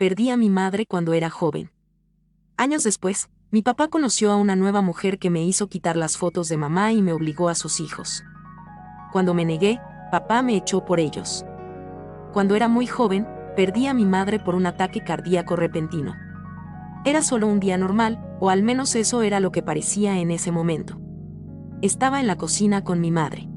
perdí a mi madre cuando era joven. Años después, mi papá conoció a una nueva mujer que me hizo quitar las fotos de mamá y me obligó a sus hijos. Cuando me negué, papá me echó por ellos. Cuando era muy joven, perdí a mi madre por un ataque cardíaco repentino. Era solo un día normal, o al menos eso era lo que parecía en ese momento. Estaba en la cocina con mi madre.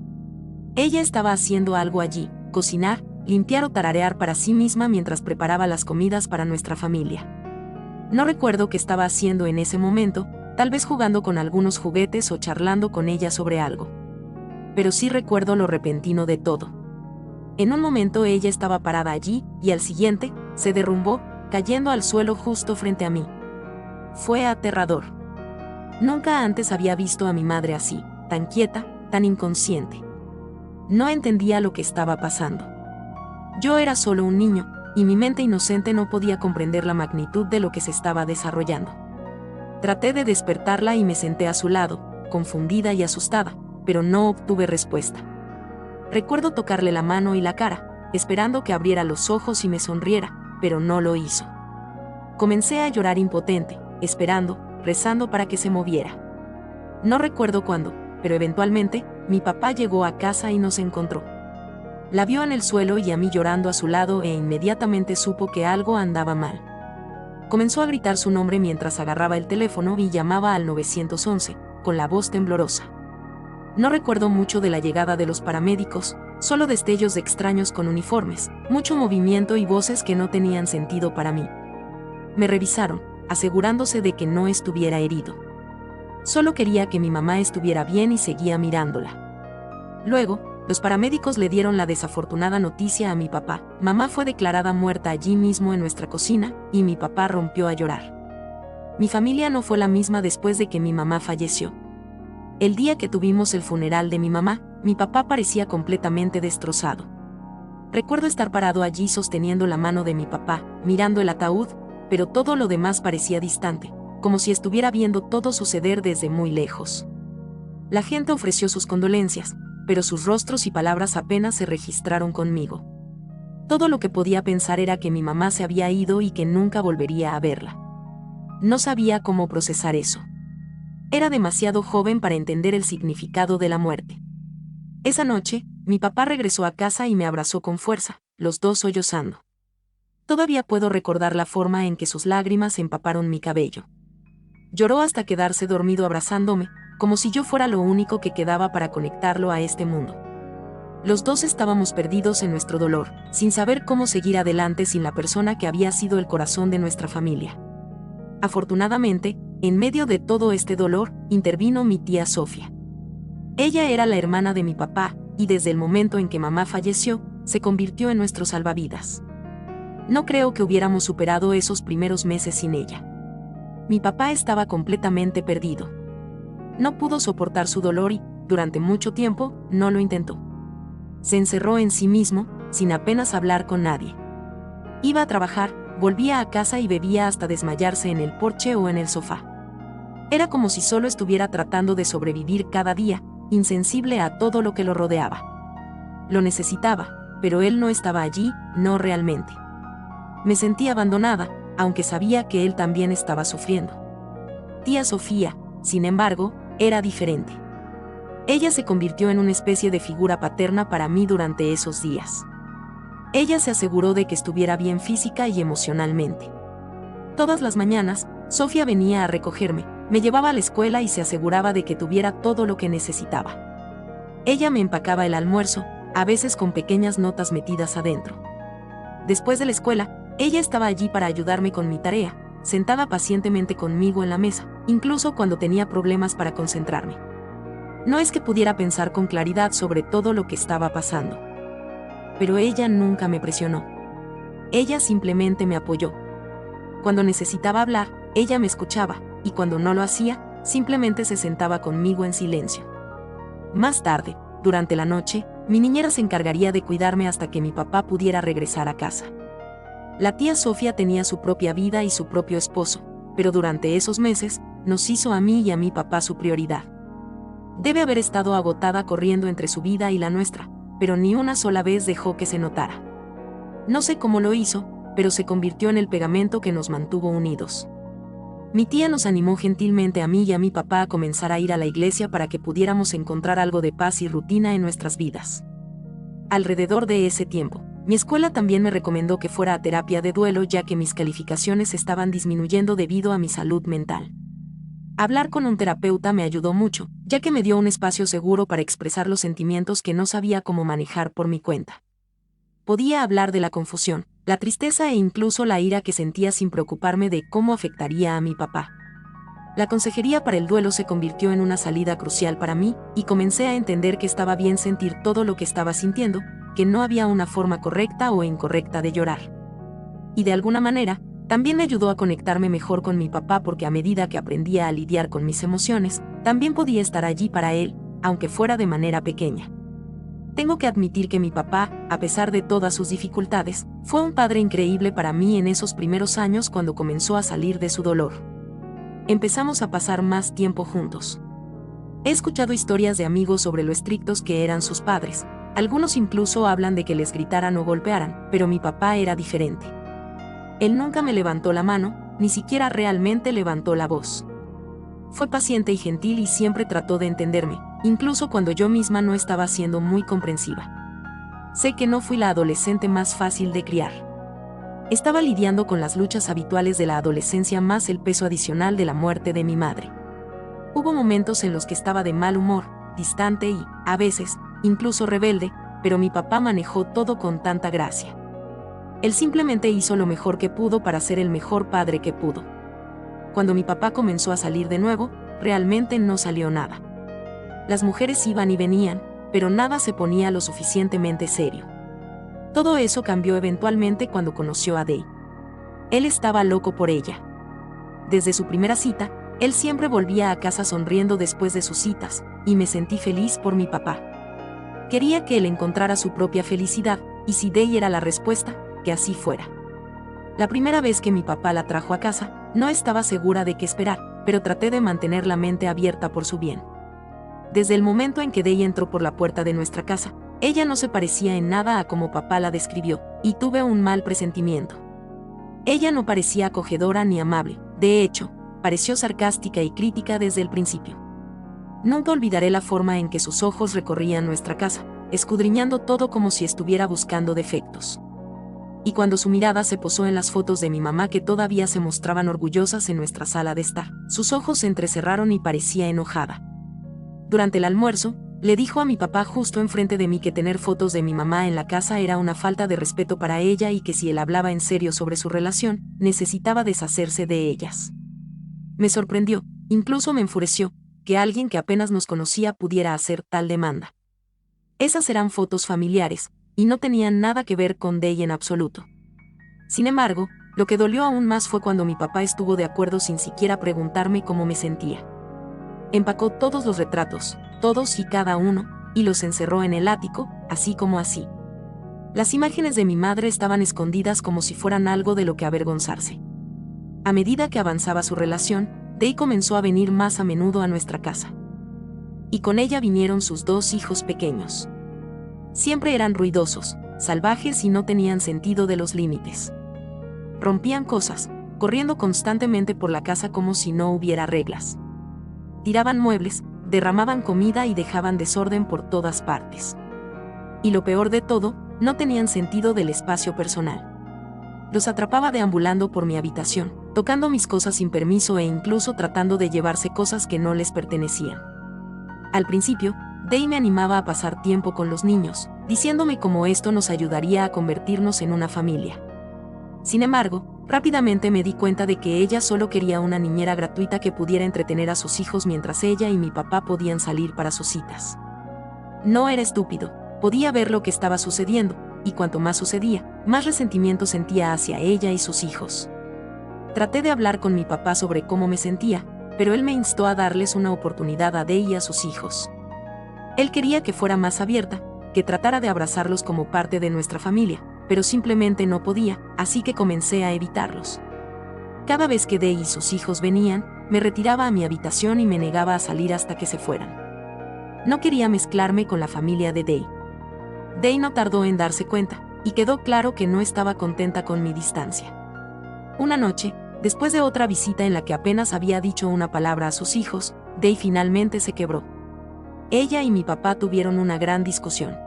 Ella estaba haciendo algo allí, cocinar, limpiar o tararear para sí misma mientras preparaba las comidas para nuestra familia. No recuerdo qué estaba haciendo en ese momento, tal vez jugando con algunos juguetes o charlando con ella sobre algo. Pero sí recuerdo lo repentino de todo. En un momento ella estaba parada allí, y al siguiente, se derrumbó, cayendo al suelo justo frente a mí. Fue aterrador. Nunca antes había visto a mi madre así, tan quieta, tan inconsciente. No entendía lo que estaba pasando. Yo era solo un niño, y mi mente inocente no podía comprender la magnitud de lo que se estaba desarrollando. Traté de despertarla y me senté a su lado, confundida y asustada, pero no obtuve respuesta. Recuerdo tocarle la mano y la cara, esperando que abriera los ojos y me sonriera, pero no lo hizo. Comencé a llorar impotente, esperando, rezando para que se moviera. No recuerdo cuándo, pero eventualmente, mi papá llegó a casa y nos encontró. La vio en el suelo y a mí llorando a su lado e inmediatamente supo que algo andaba mal. Comenzó a gritar su nombre mientras agarraba el teléfono y llamaba al 911, con la voz temblorosa. No recuerdo mucho de la llegada de los paramédicos, solo destellos de extraños con uniformes, mucho movimiento y voces que no tenían sentido para mí. Me revisaron, asegurándose de que no estuviera herido. Solo quería que mi mamá estuviera bien y seguía mirándola. Luego, los paramédicos le dieron la desafortunada noticia a mi papá. Mamá fue declarada muerta allí mismo en nuestra cocina, y mi papá rompió a llorar. Mi familia no fue la misma después de que mi mamá falleció. El día que tuvimos el funeral de mi mamá, mi papá parecía completamente destrozado. Recuerdo estar parado allí sosteniendo la mano de mi papá, mirando el ataúd, pero todo lo demás parecía distante, como si estuviera viendo todo suceder desde muy lejos. La gente ofreció sus condolencias, pero sus rostros y palabras apenas se registraron conmigo. Todo lo que podía pensar era que mi mamá se había ido y que nunca volvería a verla. No sabía cómo procesar eso. Era demasiado joven para entender el significado de la muerte. Esa noche, mi papá regresó a casa y me abrazó con fuerza, los dos sollozando. Todavía puedo recordar la forma en que sus lágrimas empaparon mi cabello. Lloró hasta quedarse dormido abrazándome, como si yo fuera lo único que quedaba para conectarlo a este mundo. Los dos estábamos perdidos en nuestro dolor, sin saber cómo seguir adelante sin la persona que había sido el corazón de nuestra familia. Afortunadamente, en medio de todo este dolor, intervino mi tía Sofía. Ella era la hermana de mi papá, y desde el momento en que mamá falleció, se convirtió en nuestro salvavidas. No creo que hubiéramos superado esos primeros meses sin ella. Mi papá estaba completamente perdido. No pudo soportar su dolor y, durante mucho tiempo, no lo intentó. Se encerró en sí mismo, sin apenas hablar con nadie. Iba a trabajar, volvía a casa y bebía hasta desmayarse en el porche o en el sofá. Era como si solo estuviera tratando de sobrevivir cada día, insensible a todo lo que lo rodeaba. Lo necesitaba, pero él no estaba allí, no realmente. Me sentí abandonada, aunque sabía que él también estaba sufriendo. Tía Sofía, sin embargo, era diferente. Ella se convirtió en una especie de figura paterna para mí durante esos días. Ella se aseguró de que estuviera bien física y emocionalmente. Todas las mañanas, Sofía venía a recogerme, me llevaba a la escuela y se aseguraba de que tuviera todo lo que necesitaba. Ella me empacaba el almuerzo, a veces con pequeñas notas metidas adentro. Después de la escuela, ella estaba allí para ayudarme con mi tarea, sentada pacientemente conmigo en la mesa, incluso cuando tenía problemas para concentrarme. No es que pudiera pensar con claridad sobre todo lo que estaba pasando. Pero ella nunca me presionó. Ella simplemente me apoyó. Cuando necesitaba hablar, ella me escuchaba, y cuando no lo hacía, simplemente se sentaba conmigo en silencio. Más tarde, durante la noche, mi niñera se encargaría de cuidarme hasta que mi papá pudiera regresar a casa. La tía Sofía tenía su propia vida y su propio esposo, pero durante esos meses, nos hizo a mí y a mi papá su prioridad. Debe haber estado agotada corriendo entre su vida y la nuestra, pero ni una sola vez dejó que se notara. No sé cómo lo hizo, pero se convirtió en el pegamento que nos mantuvo unidos. Mi tía nos animó gentilmente a mí y a mi papá a comenzar a ir a la iglesia para que pudiéramos encontrar algo de paz y rutina en nuestras vidas. Alrededor de ese tiempo, mi escuela también me recomendó que fuera a terapia de duelo ya que mis calificaciones estaban disminuyendo debido a mi salud mental. Hablar con un terapeuta me ayudó mucho, ya que me dio un espacio seguro para expresar los sentimientos que no sabía cómo manejar por mi cuenta. Podía hablar de la confusión, la tristeza e incluso la ira que sentía sin preocuparme de cómo afectaría a mi papá. La consejería para el duelo se convirtió en una salida crucial para mí, y comencé a entender que estaba bien sentir todo lo que estaba sintiendo, que no había una forma correcta o incorrecta de llorar. Y de alguna manera, también me ayudó a conectarme mejor con mi papá porque a medida que aprendía a lidiar con mis emociones, también podía estar allí para él, aunque fuera de manera pequeña. Tengo que admitir que mi papá, a pesar de todas sus dificultades, fue un padre increíble para mí en esos primeros años cuando comenzó a salir de su dolor. Empezamos a pasar más tiempo juntos. He escuchado historias de amigos sobre lo estrictos que eran sus padres. Algunos incluso hablan de que les gritaran o golpearan, pero mi papá era diferente. Él nunca me levantó la mano, ni siquiera realmente levantó la voz. Fue paciente y gentil y siempre trató de entenderme, incluso cuando yo misma no estaba siendo muy comprensiva. Sé que no fui la adolescente más fácil de criar. Estaba lidiando con las luchas habituales de la adolescencia más el peso adicional de la muerte de mi madre. Hubo momentos en los que estaba de mal humor, distante y, a veces, incluso rebelde, pero mi papá manejó todo con tanta gracia. Él simplemente hizo lo mejor que pudo para ser el mejor padre que pudo. Cuando mi papá comenzó a salir de nuevo, realmente no salió nada. Las mujeres iban y venían, pero nada se ponía lo suficientemente serio. Todo eso cambió eventualmente cuando conoció a Day. Él estaba loco por ella. Desde su primera cita, él siempre volvía a casa sonriendo después de sus citas, y me sentí feliz por mi papá. Quería que él encontrara su propia felicidad, y si Day era la respuesta, que así fuera. La primera vez que mi papá la trajo a casa, no estaba segura de qué esperar, pero traté de mantener la mente abierta por su bien. Desde el momento en que Day entró por la puerta de nuestra casa, ella no se parecía en nada a como papá la describió, y tuve un mal presentimiento. Ella no parecía acogedora ni amable, de hecho, pareció sarcástica y crítica desde el principio. Nunca olvidaré la forma en que sus ojos recorrían nuestra casa, escudriñando todo como si estuviera buscando defectos. Y cuando su mirada se posó en las fotos de mi mamá que todavía se mostraban orgullosas en nuestra sala de estar, sus ojos se entrecerraron y parecía enojada. Durante el almuerzo, le dijo a mi papá justo enfrente de mí que tener fotos de mi mamá en la casa era una falta de respeto para ella y que si él hablaba en serio sobre su relación, necesitaba deshacerse de ellas. Me sorprendió, incluso me enfureció, que alguien que apenas nos conocía pudiera hacer tal demanda. Esas eran fotos familiares, y no tenían nada que ver con Day en absoluto. Sin embargo, lo que dolió aún más fue cuando mi papá estuvo de acuerdo sin siquiera preguntarme cómo me sentía. Empacó todos los retratos, todos y cada uno, y los encerró en el ático, así como así. Las imágenes de mi madre estaban escondidas como si fueran algo de lo que avergonzarse. A medida que avanzaba su relación, Day comenzó a venir más a menudo a nuestra casa. Y con ella vinieron sus 2 hijos pequeños. Siempre eran ruidosos, salvajes y no tenían sentido de los límites. Rompían cosas, corriendo constantemente por la casa como si no hubiera reglas. Tiraban muebles, derramaban comida y dejaban desorden por todas partes. Y lo peor de todo, no tenían sentido del espacio personal. Los atrapaba deambulando por mi habitación, tocando mis cosas sin permiso e incluso tratando de llevarse cosas que no les pertenecían. Al principio, Day me animaba a pasar tiempo con los niños, diciéndome cómo esto nos ayudaría a convertirnos en una familia. Sin embargo, rápidamente me di cuenta de que ella solo quería una niñera gratuita que pudiera entretener a sus hijos mientras ella y mi papá podían salir para sus citas. No era estúpido, podía ver lo que estaba sucediendo, y cuanto más sucedía, más resentimiento sentía hacia ella y sus hijos. Traté de hablar con mi papá sobre cómo me sentía, pero él me instó a darles una oportunidad a Day y a sus hijos. Él quería que fuera más abierta, que tratara de abrazarlos como parte de nuestra familia, pero simplemente no podía, así que comencé a evitarlos. Cada vez que Day y sus hijos venían, me retiraba a mi habitación y me negaba a salir hasta que se fueran. No quería mezclarme con la familia de Day. Day no tardó en darse cuenta, y quedó claro que no estaba contenta con mi distancia. Una noche, después de otra visita en la que apenas había dicho una palabra a sus hijos, Day finalmente se quebró. Ella y mi papá tuvieron una gran discusión.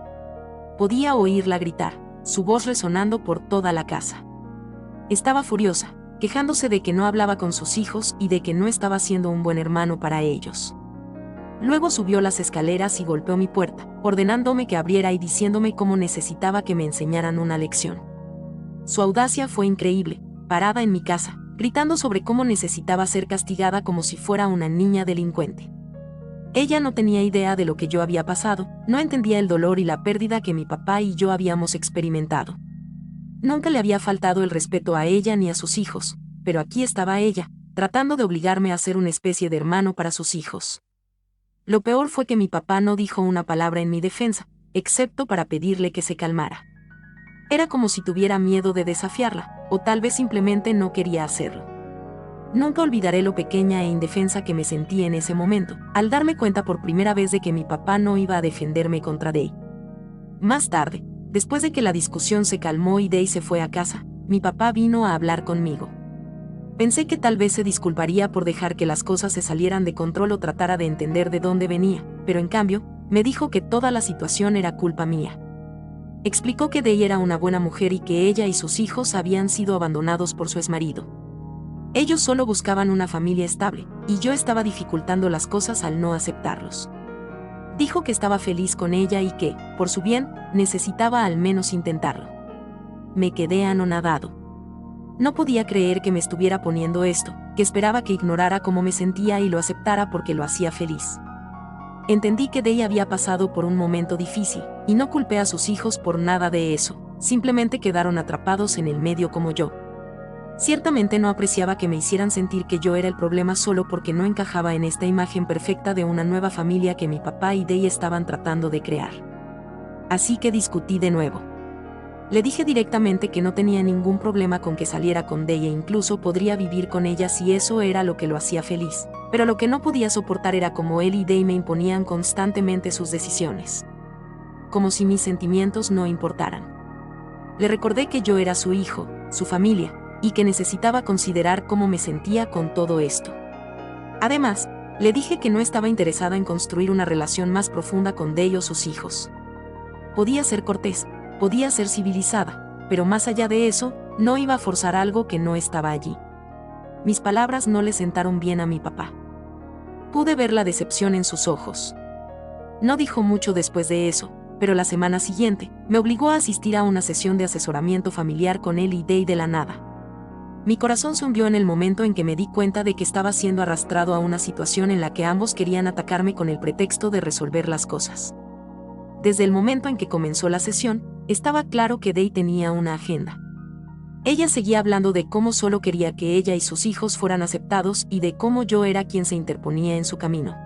Podía oírla gritar, su voz resonando por toda la casa. Estaba furiosa, quejándose de que no hablaba con sus hijos y de que no estaba siendo un buen hermano para ellos. Luego subió las escaleras y golpeó mi puerta, ordenándome que abriera y diciéndome cómo necesitaba que me enseñaran una lección. Su audacia fue increíble, parada en mi casa, gritando sobre cómo necesitaba ser castigada como si fuera una niña delincuente. Ella no tenía idea de lo que yo había pasado, no entendía el dolor y la pérdida que mi papá y yo habíamos experimentado. Nunca le había faltado el respeto a ella ni a sus hijos, pero aquí estaba ella, tratando de obligarme a ser una especie de hermano para sus hijos. Lo peor fue que mi papá no dijo una palabra en mi defensa, excepto para pedirle que se calmara. Era como si tuviera miedo de desafiarla, o tal vez simplemente no quería hacerlo. Nunca olvidaré lo pequeña e indefensa que me sentí en ese momento, al darme cuenta por primera vez de que mi papá no iba a defenderme contra Day. Más tarde, después de que la discusión se calmó y Day se fue a casa, mi papá vino a hablar conmigo. Pensé que tal vez se disculparía por dejar que las cosas se salieran de control o tratara de entender de dónde venía, pero en cambio, me dijo que toda la situación era culpa mía. Explicó que Day era una buena mujer y que ella y sus hijos habían sido abandonados por su exmarido. Ellos solo buscaban una familia estable, y yo estaba dificultando las cosas al no aceptarlos. Dijo que estaba feliz con ella y que, por su bien, necesitaba al menos intentarlo. Me quedé anonadado. No podía creer que me estuviera poniendo esto, que esperaba que ignorara cómo me sentía y lo aceptara porque lo hacía feliz. Entendí que Day había pasado por un momento difícil, y no culpé a sus hijos por nada de eso, simplemente quedaron atrapados en el medio como yo. Ciertamente no apreciaba que me hicieran sentir que yo era el problema solo porque no encajaba en esta imagen perfecta de una nueva familia que mi papá y Day estaban tratando de crear. Así que discutí de nuevo. Le dije directamente que no tenía ningún problema con que saliera con Day e incluso podría vivir con ella si eso era lo que lo hacía feliz, pero lo que no podía soportar era cómo él y Day me imponían constantemente sus decisiones. Como si mis sentimientos no importaran. Le recordé que yo era su hijo, su familia, y que necesitaba considerar cómo me sentía con todo esto. Además, le dije que no estaba interesada en construir una relación más profunda con Day o sus hijos. Podía ser cortés, podía ser civilizada, pero más allá de eso, no iba a forzar algo que no estaba allí. Mis palabras no le sentaron bien a mi papá. Pude ver la decepción en sus ojos. No dijo mucho después de eso, pero la semana siguiente, me obligó a asistir a una sesión de asesoramiento familiar con él y Day de la nada. Mi corazón se hundió en el momento en que me di cuenta de que estaba siendo arrastrado a una situación en la que ambos querían atacarme con el pretexto de resolver las cosas. Desde el momento en que comenzó la sesión, estaba claro que Day tenía una agenda. Ella seguía hablando de cómo solo quería que ella y sus hijos fueran aceptados y de cómo yo era quien se interponía en su camino.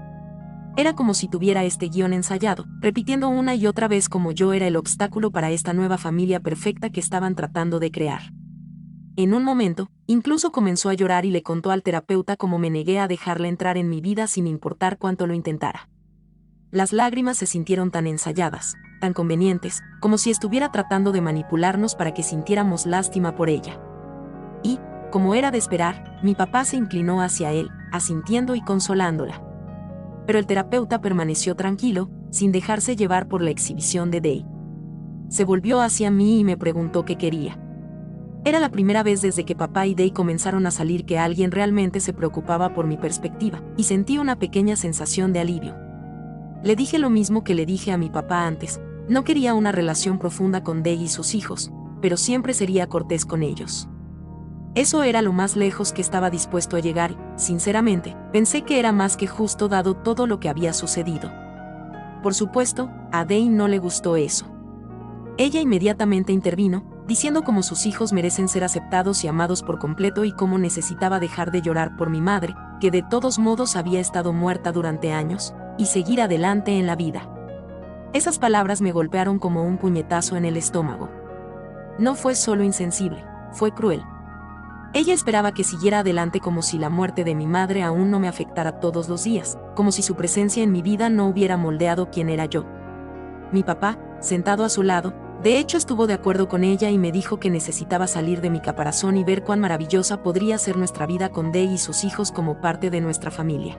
Era como si tuviera este guión ensayado, repitiendo una y otra vez cómo yo era el obstáculo para esta nueva familia perfecta que estaban tratando de crear. En un momento, incluso comenzó a llorar y le contó al terapeuta cómo me negué a dejarle entrar en mi vida sin importar cuánto lo intentara. Las lágrimas se sintieron tan ensayadas, tan convenientes, como si estuviera tratando de manipularnos para que sintiéramos lástima por ella. Y, como era de esperar, mi papá se inclinó hacia él, asintiendo y consolándola. Pero el terapeuta permaneció tranquilo, sin dejarse llevar por la exhibición de Day. Se volvió hacia mí y me preguntó qué quería. Era la primera vez desde que papá y Day comenzaron a salir que alguien realmente se preocupaba por mi perspectiva, y sentí una pequeña sensación de alivio. Le dije lo mismo que le dije a mi papá antes, no quería una relación profunda con Day y sus hijos, pero siempre sería cortés con ellos. Eso era lo más lejos que estaba dispuesto a llegar y, sinceramente, pensé que era más que justo dado todo lo que había sucedido. Por supuesto, a Day no le gustó eso. Ella inmediatamente intervino, diciendo cómo sus hijos merecen ser aceptados y amados por completo y cómo necesitaba dejar de llorar por mi madre, que de todos modos había estado muerta durante años, y seguir adelante en la vida. Esas palabras me golpearon como un puñetazo en el estómago. No fue solo insensible, fue cruel. Ella esperaba que siguiera adelante como si la muerte de mi madre aún no me afectara todos los días, como si su presencia en mi vida no hubiera moldeado quién era yo. Mi papá, sentado a su lado, De hecho, estuvo de acuerdo con ella y me dijo que necesitaba salir de mi caparazón y ver cuán maravillosa podría ser nuestra vida con Day y sus hijos como parte de nuestra familia.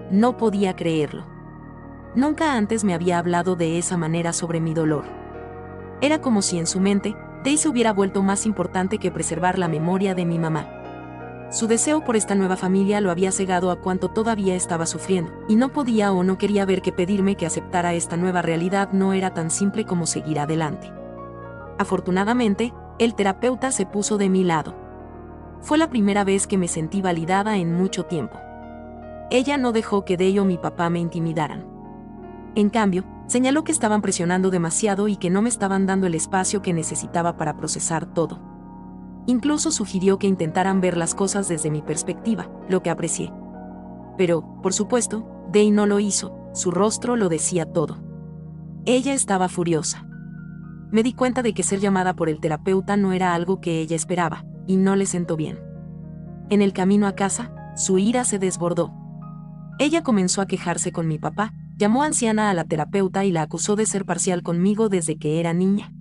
No podía creerlo. Nunca antes me había hablado de esa manera sobre mi dolor. Era como si en su mente, Day se hubiera vuelto más importante que preservar la memoria de mi mamá. Su deseo por esta nueva familia lo había cegado a cuanto todavía estaba sufriendo, y no podía o no quería ver que pedirme que aceptara esta nueva realidad no era tan simple como seguir adelante. Afortunadamente, el terapeuta se puso de mi lado. Fue la primera vez que me sentí validada en mucho tiempo. Ella no dejó que Day o mi papá me intimidaran. En cambio, señaló que estaban presionando demasiado y que no me estaban dando el espacio que necesitaba para procesar todo. Incluso sugirió que intentaran ver las cosas desde mi perspectiva, lo que aprecié. Pero, por supuesto, Day no lo hizo, su rostro lo decía todo. Ella estaba furiosa. Me di cuenta de que ser llamada por el terapeuta no era algo que ella esperaba, y no le sentó bien. En el camino a casa, su ira se desbordó. Ella comenzó a quejarse con mi papá, llamó anciana a la terapeuta y la acusó de ser parcial conmigo desde que era niña.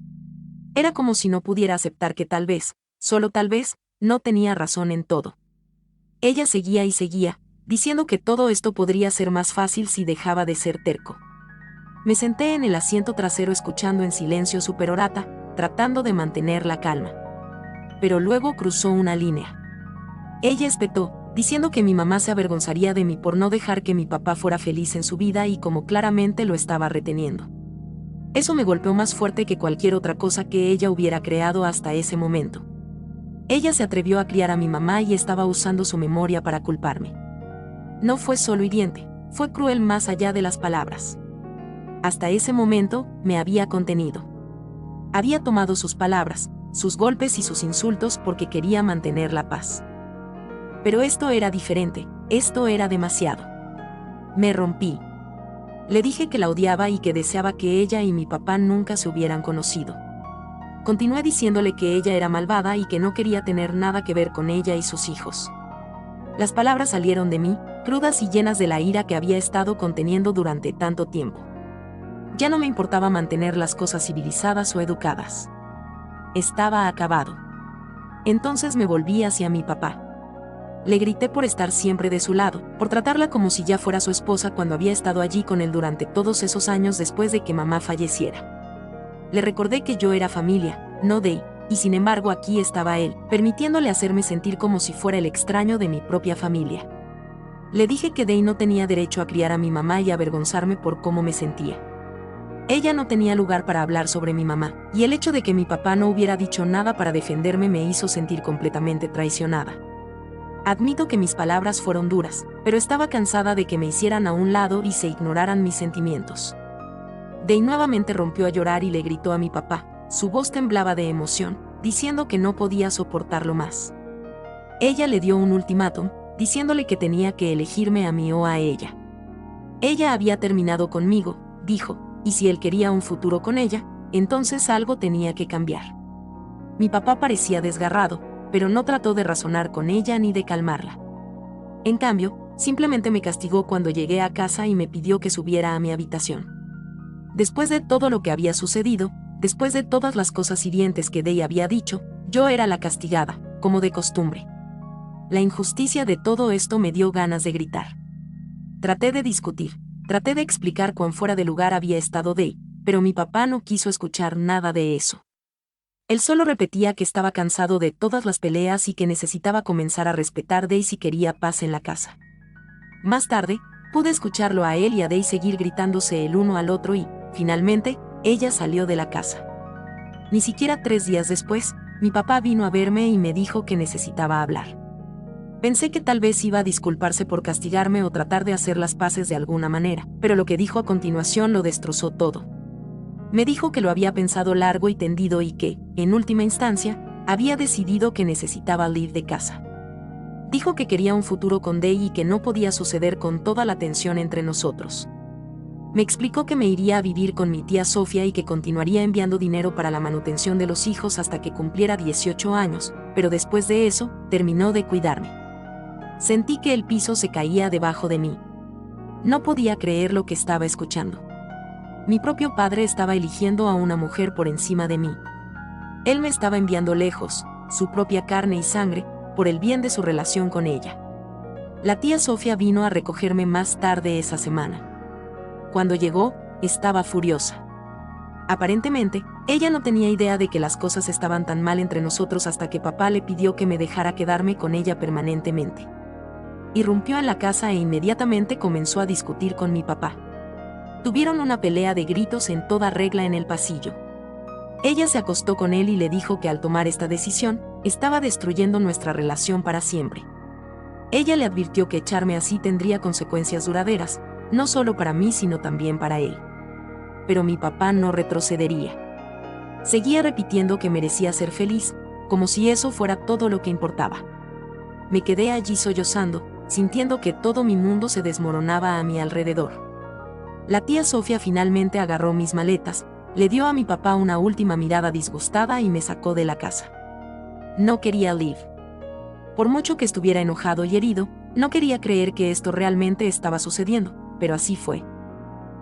Era como si no pudiera aceptar que tal vez, solo tal vez, no tenía razón en todo. Ella seguía y seguía, diciendo que todo esto podría ser más fácil si dejaba de ser terco. Me senté en el asiento trasero escuchando en silencio su perorata, tratando de mantener la calma. Pero luego cruzó una línea. Ella espetó, diciendo que mi mamá se avergonzaría de mí por no dejar que mi papá fuera feliz en su vida y como claramente lo estaba reteniendo. Eso me golpeó más fuerte que cualquier otra cosa que ella hubiera creado hasta ese momento. Ella se atrevió a criar a mi mamá y estaba usando su memoria para culparme. No fue solo hiriente, fue cruel más allá de las palabras. Hasta ese momento, me había contenido. Había tomado sus palabras, sus golpes y sus insultos porque quería mantener la paz. Pero esto era diferente, esto era demasiado. Me rompí. Le dije que la odiaba y que deseaba que ella y mi papá nunca se hubieran conocido. Continué diciéndole que ella era malvada y que no quería tener nada que ver con ella y sus hijos. Las palabras salieron de mí, crudas y llenas de la ira que había estado conteniendo durante tanto tiempo. Ya no me importaba mantener las cosas civilizadas o educadas. Estaba acabado. Entonces me volví hacia mi papá. Le grité por estar siempre de su lado, por tratarla como si ya fuera su esposa cuando había estado allí con él durante todos esos años después de que mamá falleciera. Le recordé que yo era familia, no Day, y sin embargo aquí estaba él, permitiéndole hacerme sentir como si fuera el extraño de mi propia familia. Le dije que Day no tenía derecho a criar a mi mamá y avergonzarme por cómo me sentía. Ella no tenía lugar para hablar sobre mi mamá, y el hecho de que mi papá no hubiera dicho nada para defenderme me hizo sentir completamente traicionada. Admito que mis palabras fueron duras, pero estaba cansada de que me hicieran a un lado y se ignoraran mis sentimientos. Day nuevamente rompió a llorar y le gritó a mi papá, su voz temblaba de emoción, diciendo que no podía soportarlo más. Ella le dio un ultimátum, diciéndole que tenía que elegirme a mí o a ella. Ella había terminado conmigo, dijo, y si él quería un futuro con ella, entonces algo tenía que cambiar. Mi papá parecía desgarrado, pero no trató de razonar con ella ni de calmarla. En cambio, simplemente me castigó cuando llegué a casa y me pidió que subiera a mi habitación. Después de todo lo que había sucedido, después de todas las cosas hirientes que Day había dicho, yo era la castigada, como de costumbre. La injusticia de todo esto me dio ganas de gritar. Traté de discutir, traté de explicar cuán fuera de lugar había estado Day, pero mi papá no quiso escuchar nada de eso. Él solo repetía que estaba cansado de todas las peleas y que necesitaba comenzar a respetar a Day si quería paz en la casa. Más tarde, pude escucharlo a él y a Day seguir gritándose el uno al otro y, finalmente, ella salió de la casa. Ni siquiera 3 días después, mi papá vino a verme y me dijo que necesitaba hablar. Pensé que tal vez iba a disculparse por castigarme o tratar de hacer las paces de alguna manera, pero lo que dijo a continuación lo destrozó todo. Me dijo que lo había pensado largo y tendido y que, en última instancia, había decidido que necesitaba salir de casa. Dijo que quería un futuro con Day y que no podía suceder con toda la tensión entre nosotros. Me explicó que me iría a vivir con mi tía Sofía y que continuaría enviando dinero para la manutención de los hijos hasta que cumpliera 18 años, pero después de eso, terminó de cuidarme. Sentí que el piso se caía debajo de mí. No podía creer lo que estaba escuchando. Mi propio padre estaba eligiendo a una mujer por encima de mí. Él me estaba enviando lejos, su propia carne y sangre, por el bien de su relación con ella. La tía Sofía vino a recogerme más tarde esa semana. Cuando llegó, estaba furiosa. Aparentemente, ella no tenía idea de que las cosas estaban tan mal entre nosotros hasta que papá le pidió que me dejara quedarme con ella permanentemente. Irrumpió en la casa e inmediatamente comenzó a discutir con mi papá. Tuvieron una pelea de gritos en toda regla en el pasillo. Ella se acostó con él y le dijo que al tomar esta decisión, estaba destruyendo nuestra relación para siempre. Ella le advirtió que echarme así tendría consecuencias duraderas, no solo para mí sino también para él. Pero mi papá no retrocedería. Seguía repitiendo que merecía ser feliz, como si eso fuera todo lo que importaba. Me quedé allí sollozando, sintiendo que todo mi mundo se desmoronaba a mi alrededor. La tía Sofía finalmente agarró mis maletas, le dio a mi papá una última mirada disgustada y me sacó de la casa. No quería Liv. Por mucho que estuviera enojado y herido, no quería creer que esto realmente estaba sucediendo, pero así fue.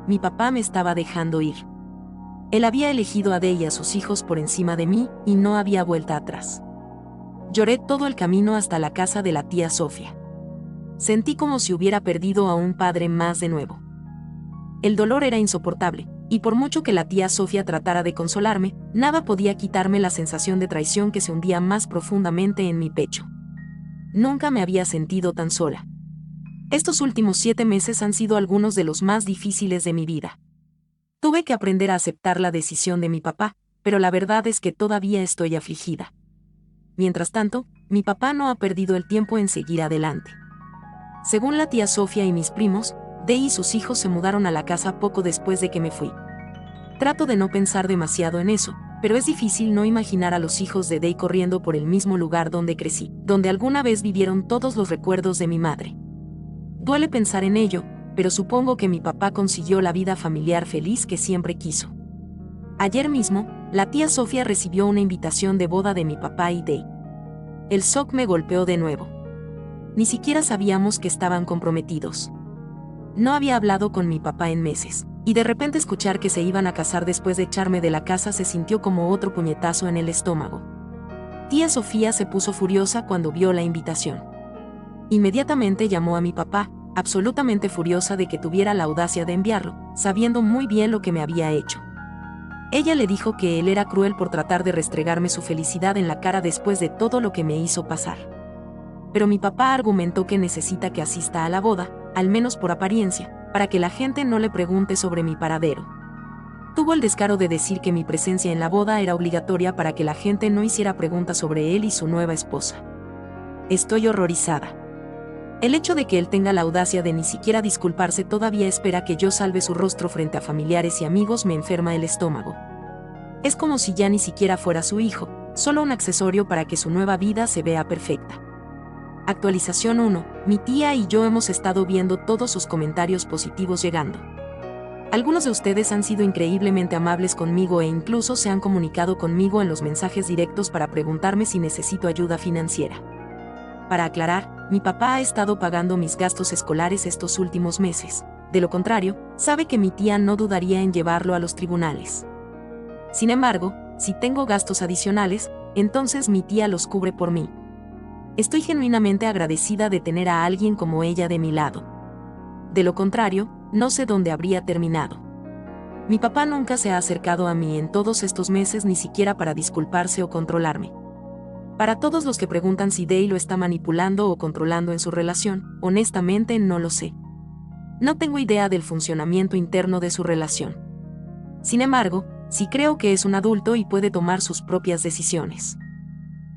Mi papá me estaba dejando ir. Él había elegido a Dee y a sus hijos por encima de mí y no había vuelta atrás. Lloré todo el camino hasta la casa de la tía Sofía. Sentí como si hubiera perdido a un padre más de nuevo. El dolor era insoportable, y por mucho que la tía Sofía tratara de consolarme, nada podía quitarme la sensación de traición que se hundía más profundamente en mi pecho. Nunca me había sentido tan sola. Estos últimos 7 meses han sido algunos de los más difíciles de mi vida. Tuve que aprender a aceptar la decisión de mi papá, pero la verdad es que todavía estoy afligida. Mientras tanto, mi papá no ha perdido el tiempo en seguir adelante. Según la tía Sofía y mis primos, Dee y sus hijos se mudaron a la casa poco después de que me fui. Trato de no pensar demasiado en eso, pero es difícil no imaginar a los hijos de Dee corriendo por el mismo lugar donde crecí, donde alguna vez vivieron todos los recuerdos de mi madre. Duele pensar en ello, pero supongo que mi papá consiguió la vida familiar feliz que siempre quiso. Ayer mismo, la tía Sofía recibió una invitación de boda de mi papá y Dee. El shock me golpeó de nuevo. Ni siquiera sabíamos que estaban comprometidos. No había hablado con mi papá en meses, y de repente escuchar que se iban a casar después de echarme de la casa se sintió como otro puñetazo en el estómago. Tía Sofía se puso furiosa cuando vio la invitación. Inmediatamente llamó a mi papá, absolutamente furiosa de que tuviera la audacia de enviarlo, sabiendo muy bien lo que me había hecho. Ella le dijo que él era cruel por tratar de restregarme su felicidad en la cara después de todo lo que me hizo pasar. Pero mi papá argumentó que necesita que asista a la boda, al menos por apariencia, para que la gente no le pregunte sobre mi paradero. Tuvo el descaro de decir que mi presencia en la boda era obligatoria para que la gente no hiciera preguntas sobre él y su nueva esposa. Estoy horrorizada. El hecho de que él tenga la audacia de ni siquiera disculparse todavía espera que yo salve su rostro frente a familiares y amigos me enferma el estómago. Es como si ya ni siquiera fuera su hijo, solo un accesorio para que su nueva vida se vea perfecta. Actualización 1. Mi tía y yo hemos estado viendo todos sus comentarios positivos llegando. Algunos de ustedes han sido increíblemente amables conmigo e incluso se han comunicado conmigo en los mensajes directos para preguntarme si necesito ayuda financiera. Para aclarar, mi papá ha estado pagando mis gastos escolares estos últimos meses. De lo contrario, sabe que mi tía no dudaría en llevarlo a los tribunales. Sin embargo, si tengo gastos adicionales, entonces mi tía los cubre por mí. Estoy genuinamente agradecida de tener a alguien como ella de mi lado. De lo contrario, no sé dónde habría terminado. Mi papá nunca se ha acercado a mí en todos estos meses ni siquiera para disculparse o controlarme. Para todos los que preguntan si Dee lo está manipulando o controlando en su relación, honestamente no lo sé. No tengo idea del funcionamiento interno de su relación. Sin embargo, sí creo que es un adulto y puede tomar sus propias decisiones.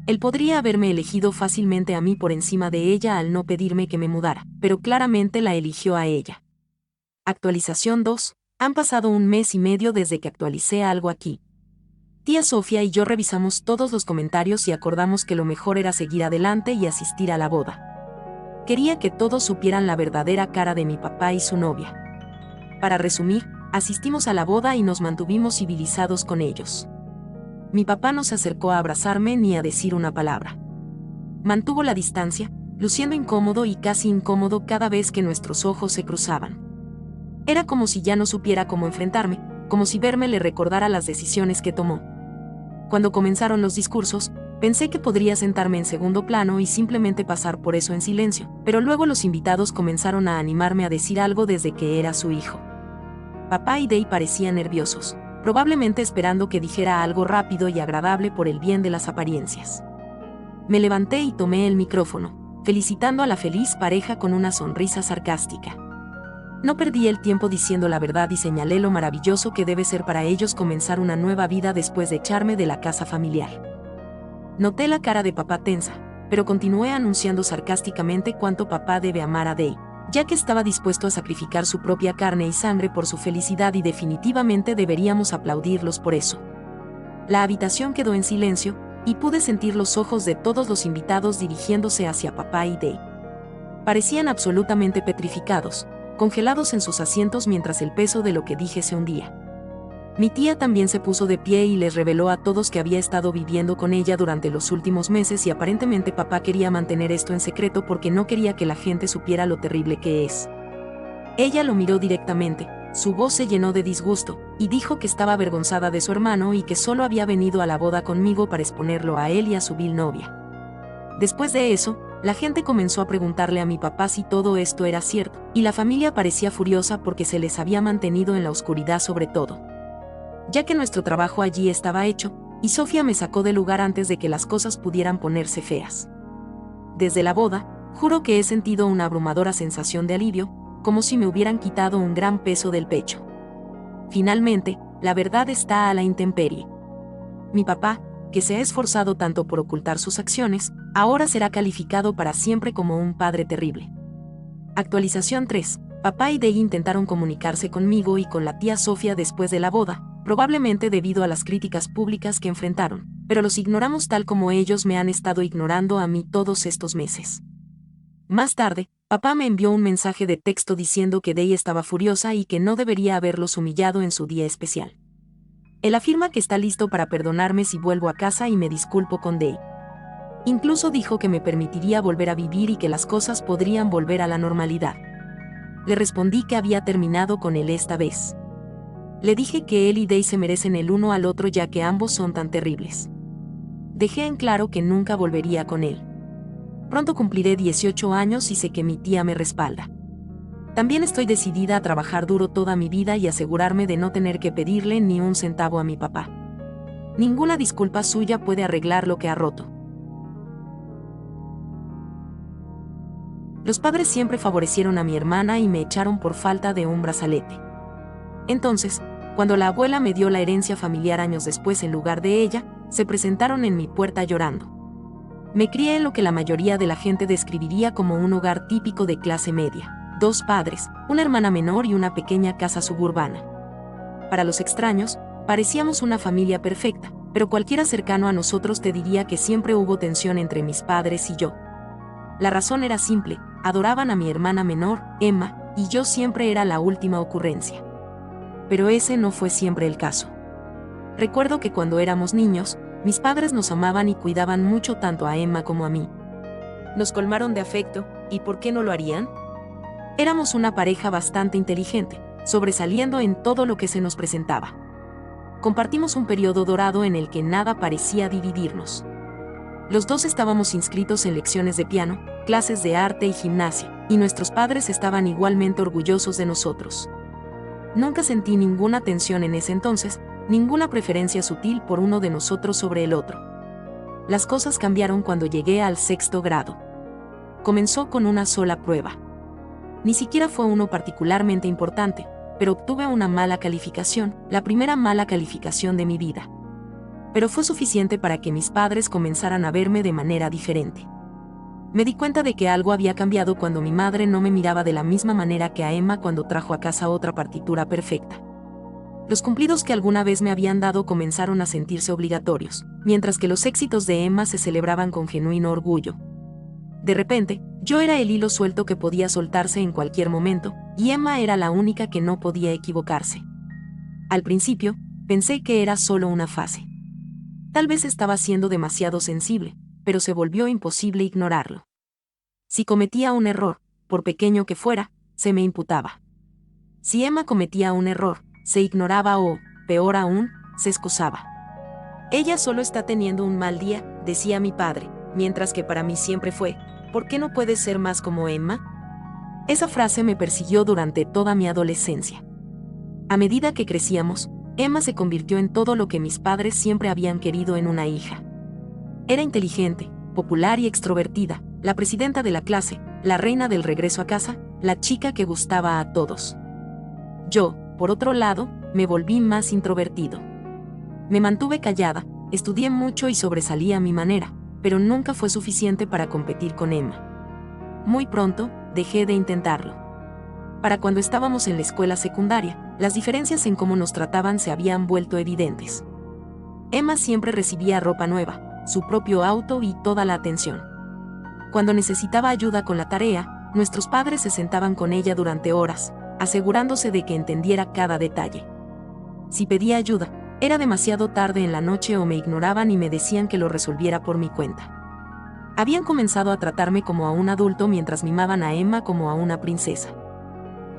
Él podría haberme elegido fácilmente a mí por encima de ella al no pedirme que me mudara, pero claramente la eligió a ella. Actualización 2. Han pasado 1 mes y medio desde que actualicé algo aquí. Tía Sofía y yo revisamos todos los comentarios y acordamos que lo mejor era seguir adelante y asistir a la boda. Quería que todos supieran la verdadera cara de mi papá y su novia. Para resumir, asistimos a la boda y nos mantuvimos civilizados con ellos. Mi papá no se acercó a abrazarme ni a decir una palabra. Mantuvo la distancia, luciendo incómodo y casi incómodo cada vez que nuestros ojos se cruzaban. Era como si ya no supiera cómo enfrentarme, como si verme le recordara las decisiones que tomó. Cuando comenzaron los discursos, pensé que podría sentarme en segundo plano y simplemente pasar por eso en silencio, pero luego los invitados comenzaron a animarme a decir algo desde que era su hijo. Papá y Dave parecían nerviosos, probablemente esperando que dijera algo rápido y agradable por el bien de las apariencias. Me levanté y tomé el micrófono, felicitando a la feliz pareja con una sonrisa sarcástica. No perdí el tiempo diciendo la verdad y señalé lo maravilloso que debe ser para ellos comenzar una nueva vida después de echarme de la casa familiar. Noté la cara de papá tensa, pero continué anunciando sarcásticamente cuánto papá debe amar a Dave, ya que estaba dispuesto a sacrificar su propia carne y sangre por su felicidad y definitivamente deberíamos aplaudirlos por eso. La habitación quedó en silencio, y pude sentir los ojos de todos los invitados dirigiéndose hacia papá y Dave. Parecían absolutamente petrificados, congelados en sus asientos mientras el peso de lo que dije se hundía. Mi tía también se puso de pie y les reveló a todos que había estado viviendo con ella durante los últimos meses y aparentemente papá quería mantener esto en secreto porque no quería que la gente supiera lo terrible que es. Ella lo miró directamente, su voz se llenó de disgusto, y dijo que estaba avergonzada de su hermano y que solo había venido a la boda conmigo para exponerlo a él y a su vil novia. Después de eso, la gente comenzó a preguntarle a mi papá si todo esto era cierto, y la familia parecía furiosa porque se les había mantenido en la oscuridad sobre todo. Ya que nuestro trabajo allí estaba hecho, y Sofía me sacó del lugar antes de que las cosas pudieran ponerse feas. Desde la boda, juro que he sentido una abrumadora sensación de alivio, como si me hubieran quitado un gran peso del pecho. Finalmente, la verdad está a la intemperie. Mi papá, que se ha esforzado tanto por ocultar sus acciones, ahora será calificado para siempre como un padre terrible. Actualización 3. Papá y Dave intentaron comunicarse conmigo y con la tía Sofía después de la boda, probablemente debido a las críticas públicas que enfrentaron, pero los ignoramos tal como ellos me han estado ignorando a mí todos estos meses. Más tarde, papá me envió un mensaje de texto diciendo que Dave estaba furiosa y que no debería haberlos humillado en su día especial. Él afirma que está listo para perdonarme si vuelvo a casa y me disculpo con Dave. Incluso dijo que me permitiría volver a vivir y que las cosas podrían volver a la normalidad. Le respondí que había terminado con él esta vez. Le dije que él y Dave se merecen el uno al otro ya que ambos son tan terribles. Dejé en claro que nunca volvería con él. Pronto cumpliré 18 años y sé que mi tía me respalda. También estoy decidida a trabajar duro toda mi vida y asegurarme de no tener que pedirle ni un centavo a mi papá. Ninguna disculpa suya puede arreglar lo que ha roto. Los padres siempre favorecieron a mi hermana y me echaron por falta de un brazalete. Entonces, cuando la abuela me dio la herencia familiar años después en lugar de ella, se presentaron en mi puerta llorando. Me crié en lo que la mayoría de la gente describiría como un hogar típico de clase media. 2 padres, una hermana menor y una pequeña casa suburbana. Para los extraños, parecíamos una familia perfecta, pero cualquiera cercano a nosotros te diría que siempre hubo tensión entre mis padres y yo. La razón era simple, adoraban a mi hermana menor, Emma, y yo siempre era la última ocurrencia. Pero ese no fue siempre el caso. Recuerdo que cuando éramos niños, mis padres nos amaban y cuidaban mucho tanto a Emma como a mí. Nos colmaron de afecto, ¿y por qué no lo harían? Éramos una pareja bastante inteligente, sobresaliendo en todo lo que se nos presentaba. Compartimos un periodo dorado en el que nada parecía dividirnos. Los dos estábamos inscritos en lecciones de piano, clases de arte y gimnasia, y nuestros padres estaban igualmente orgullosos de nosotros. Nunca sentí ninguna tensión en ese entonces, ninguna preferencia sutil por uno de nosotros sobre el otro. Las cosas cambiaron cuando llegué al 6º grado. Comenzó con una sola prueba. Ni siquiera fue uno particularmente importante, pero obtuve una mala calificación, la primera mala calificación de mi vida. Pero fue suficiente para que mis padres comenzaran a verme de manera diferente. Me di cuenta de que algo había cambiado cuando mi madre no me miraba de la misma manera que a Emma cuando trajo a casa otra partitura perfecta. Los cumplidos que alguna vez me habían dado comenzaron a sentirse obligatorios, mientras que los éxitos de Emma se celebraban con genuino orgullo. De repente, yo era el hilo suelto que podía soltarse en cualquier momento, y Emma era la única que no podía equivocarse. Al principio, pensé que era solo una fase. Tal vez estaba siendo demasiado sensible, pero se volvió imposible ignorarlo. Si cometía un error, por pequeño que fuera, se me imputaba. Si Emma cometía un error, se ignoraba o, peor aún, se excusaba. Ella solo está teniendo un mal día, decía mi padre, mientras que para mí siempre fue, ¿por qué no puedes ser más como Emma? Esa frase me persiguió durante toda mi adolescencia. A medida que crecíamos, Emma se convirtió en todo lo que mis padres siempre habían querido en una hija. Era inteligente, popular y extrovertida, la presidenta de la clase, la reina del regreso a casa, la chica que gustaba a todos. Yo, por otro lado, me volví más introvertido. Me mantuve callada, estudié mucho y sobresalí a mi manera, pero nunca fue suficiente para competir con Emma. Muy pronto, dejé de intentarlo. Para cuando estábamos en la escuela secundaria, las diferencias en cómo nos trataban se habían vuelto evidentes. Emma siempre recibía ropa nueva, su propio auto y toda la atención. Cuando necesitaba ayuda con la tarea, nuestros padres se sentaban con ella durante horas, asegurándose de que entendiera cada detalle. Si pedía ayuda, era demasiado tarde en la noche o me ignoraban y me decían que lo resolviera por mi cuenta. Habían comenzado a tratarme como a un adulto mientras mimaban a Emma como a una princesa.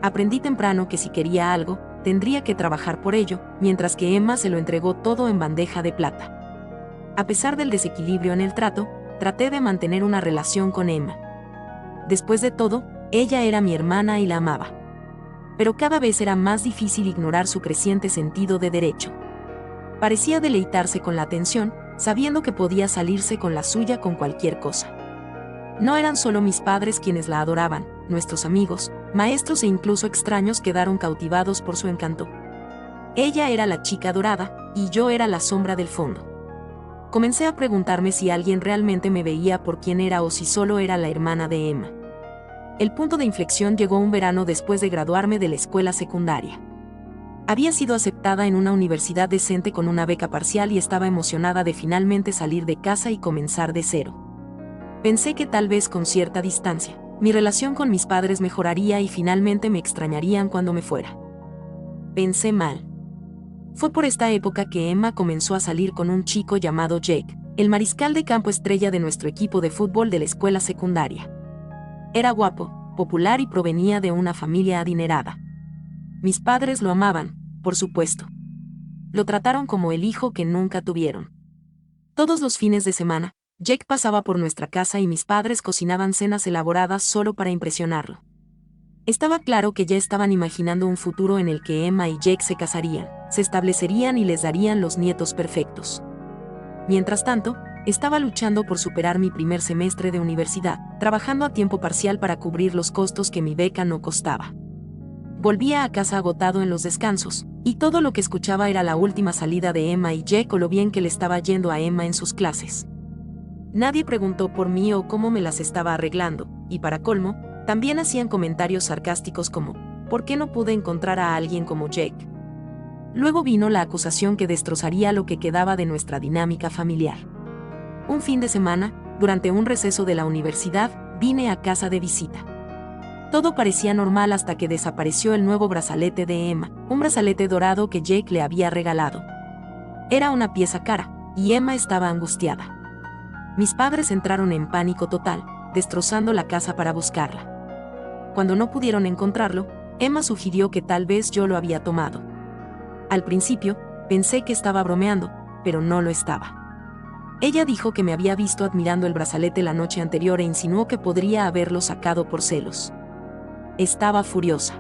Aprendí temprano que si quería algo, tendría que trabajar por ello, mientras que Emma se lo entregó todo en bandeja de plata. A pesar del desequilibrio en el trato, traté de mantener una relación con Emma. Después de todo, ella era mi hermana y la amaba. Pero cada vez era más difícil ignorar su creciente sentido de derecho. Parecía deleitarse con la atención, sabiendo que podía salirse con la suya con cualquier cosa. No eran solo mis padres quienes la adoraban, nuestros amigos, maestros e incluso extraños quedaron cautivados por su encanto. Ella era la chica dorada, y yo era la sombra del fondo. Comencé a preguntarme si alguien realmente me veía por quién era o si solo era la hermana de Emma. El punto de inflexión llegó un verano después de graduarme de la escuela secundaria. Había sido aceptada en una universidad decente con una beca parcial y estaba emocionada de finalmente salir de casa y comenzar de cero. Pensé que tal vez con cierta distancia, mi relación con mis padres mejoraría y finalmente me extrañarían cuando me fuera. Pensé mal. Fue por esta época que Emma comenzó a salir con un chico llamado Jake, el mariscal de campo estrella de nuestro equipo de fútbol de la escuela secundaria. Era guapo, popular y provenía de una familia adinerada. Mis padres lo amaban, por supuesto. Lo trataron como el hijo que nunca tuvieron. Todos los fines de semana, Jake pasaba por nuestra casa y mis padres cocinaban cenas elaboradas solo para impresionarlo. Estaba claro que ya estaban imaginando un futuro en el que Emma y Jake se casarían, se establecerían y les darían los nietos perfectos. Mientras tanto, estaba luchando por superar mi primer semestre de universidad, trabajando a tiempo parcial para cubrir los costos que mi beca no costaba. Volvía a casa agotado en los descansos, y todo lo que escuchaba era la última salida de Emma y Jake o lo bien que le estaba yendo a Emma en sus clases. Nadie preguntó por mí o cómo me las estaba arreglando, y para colmo, también hacían comentarios sarcásticos como, ¿por qué no pude encontrar a alguien como Jake? Luego vino la acusación que destrozaría lo que quedaba de nuestra dinámica familiar. Un fin de semana, durante un receso de la universidad, vine a casa de visita. Todo parecía normal hasta que desapareció el nuevo brazalete de Emma, un brazalete dorado que Jake le había regalado. Era una pieza cara, y Emma estaba angustiada. Mis padres entraron en pánico total, destrozando la casa para buscarla. Cuando no pudieron encontrarlo, Emma sugirió que tal vez yo lo había tomado. Al principio, pensé que estaba bromeando, pero no lo estaba. Ella dijo que me había visto admirando el brazalete la noche anterior e insinuó que podría haberlo sacado por celos. Estaba furiosa.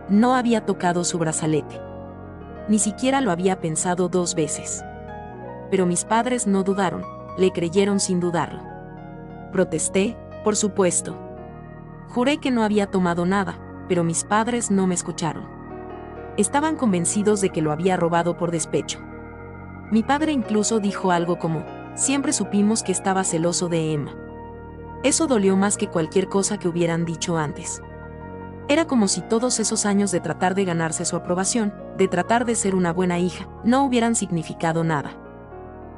No había tocado su brazalete. Ni siquiera lo había pensado 2 veces. Pero mis padres no dudaron, le creyeron sin dudarlo. Protesté, por supuesto. Juré que no había tomado nada, pero mis padres no me escucharon. Estaban convencidos de que lo había robado por despecho. Mi padre incluso dijo algo como, siempre supimos que estaba celoso de Emma. Eso dolió más que cualquier cosa que hubieran dicho antes. Era como si todos esos años de tratar de ganarse su aprobación, de tratar de ser una buena hija, no hubieran significado nada.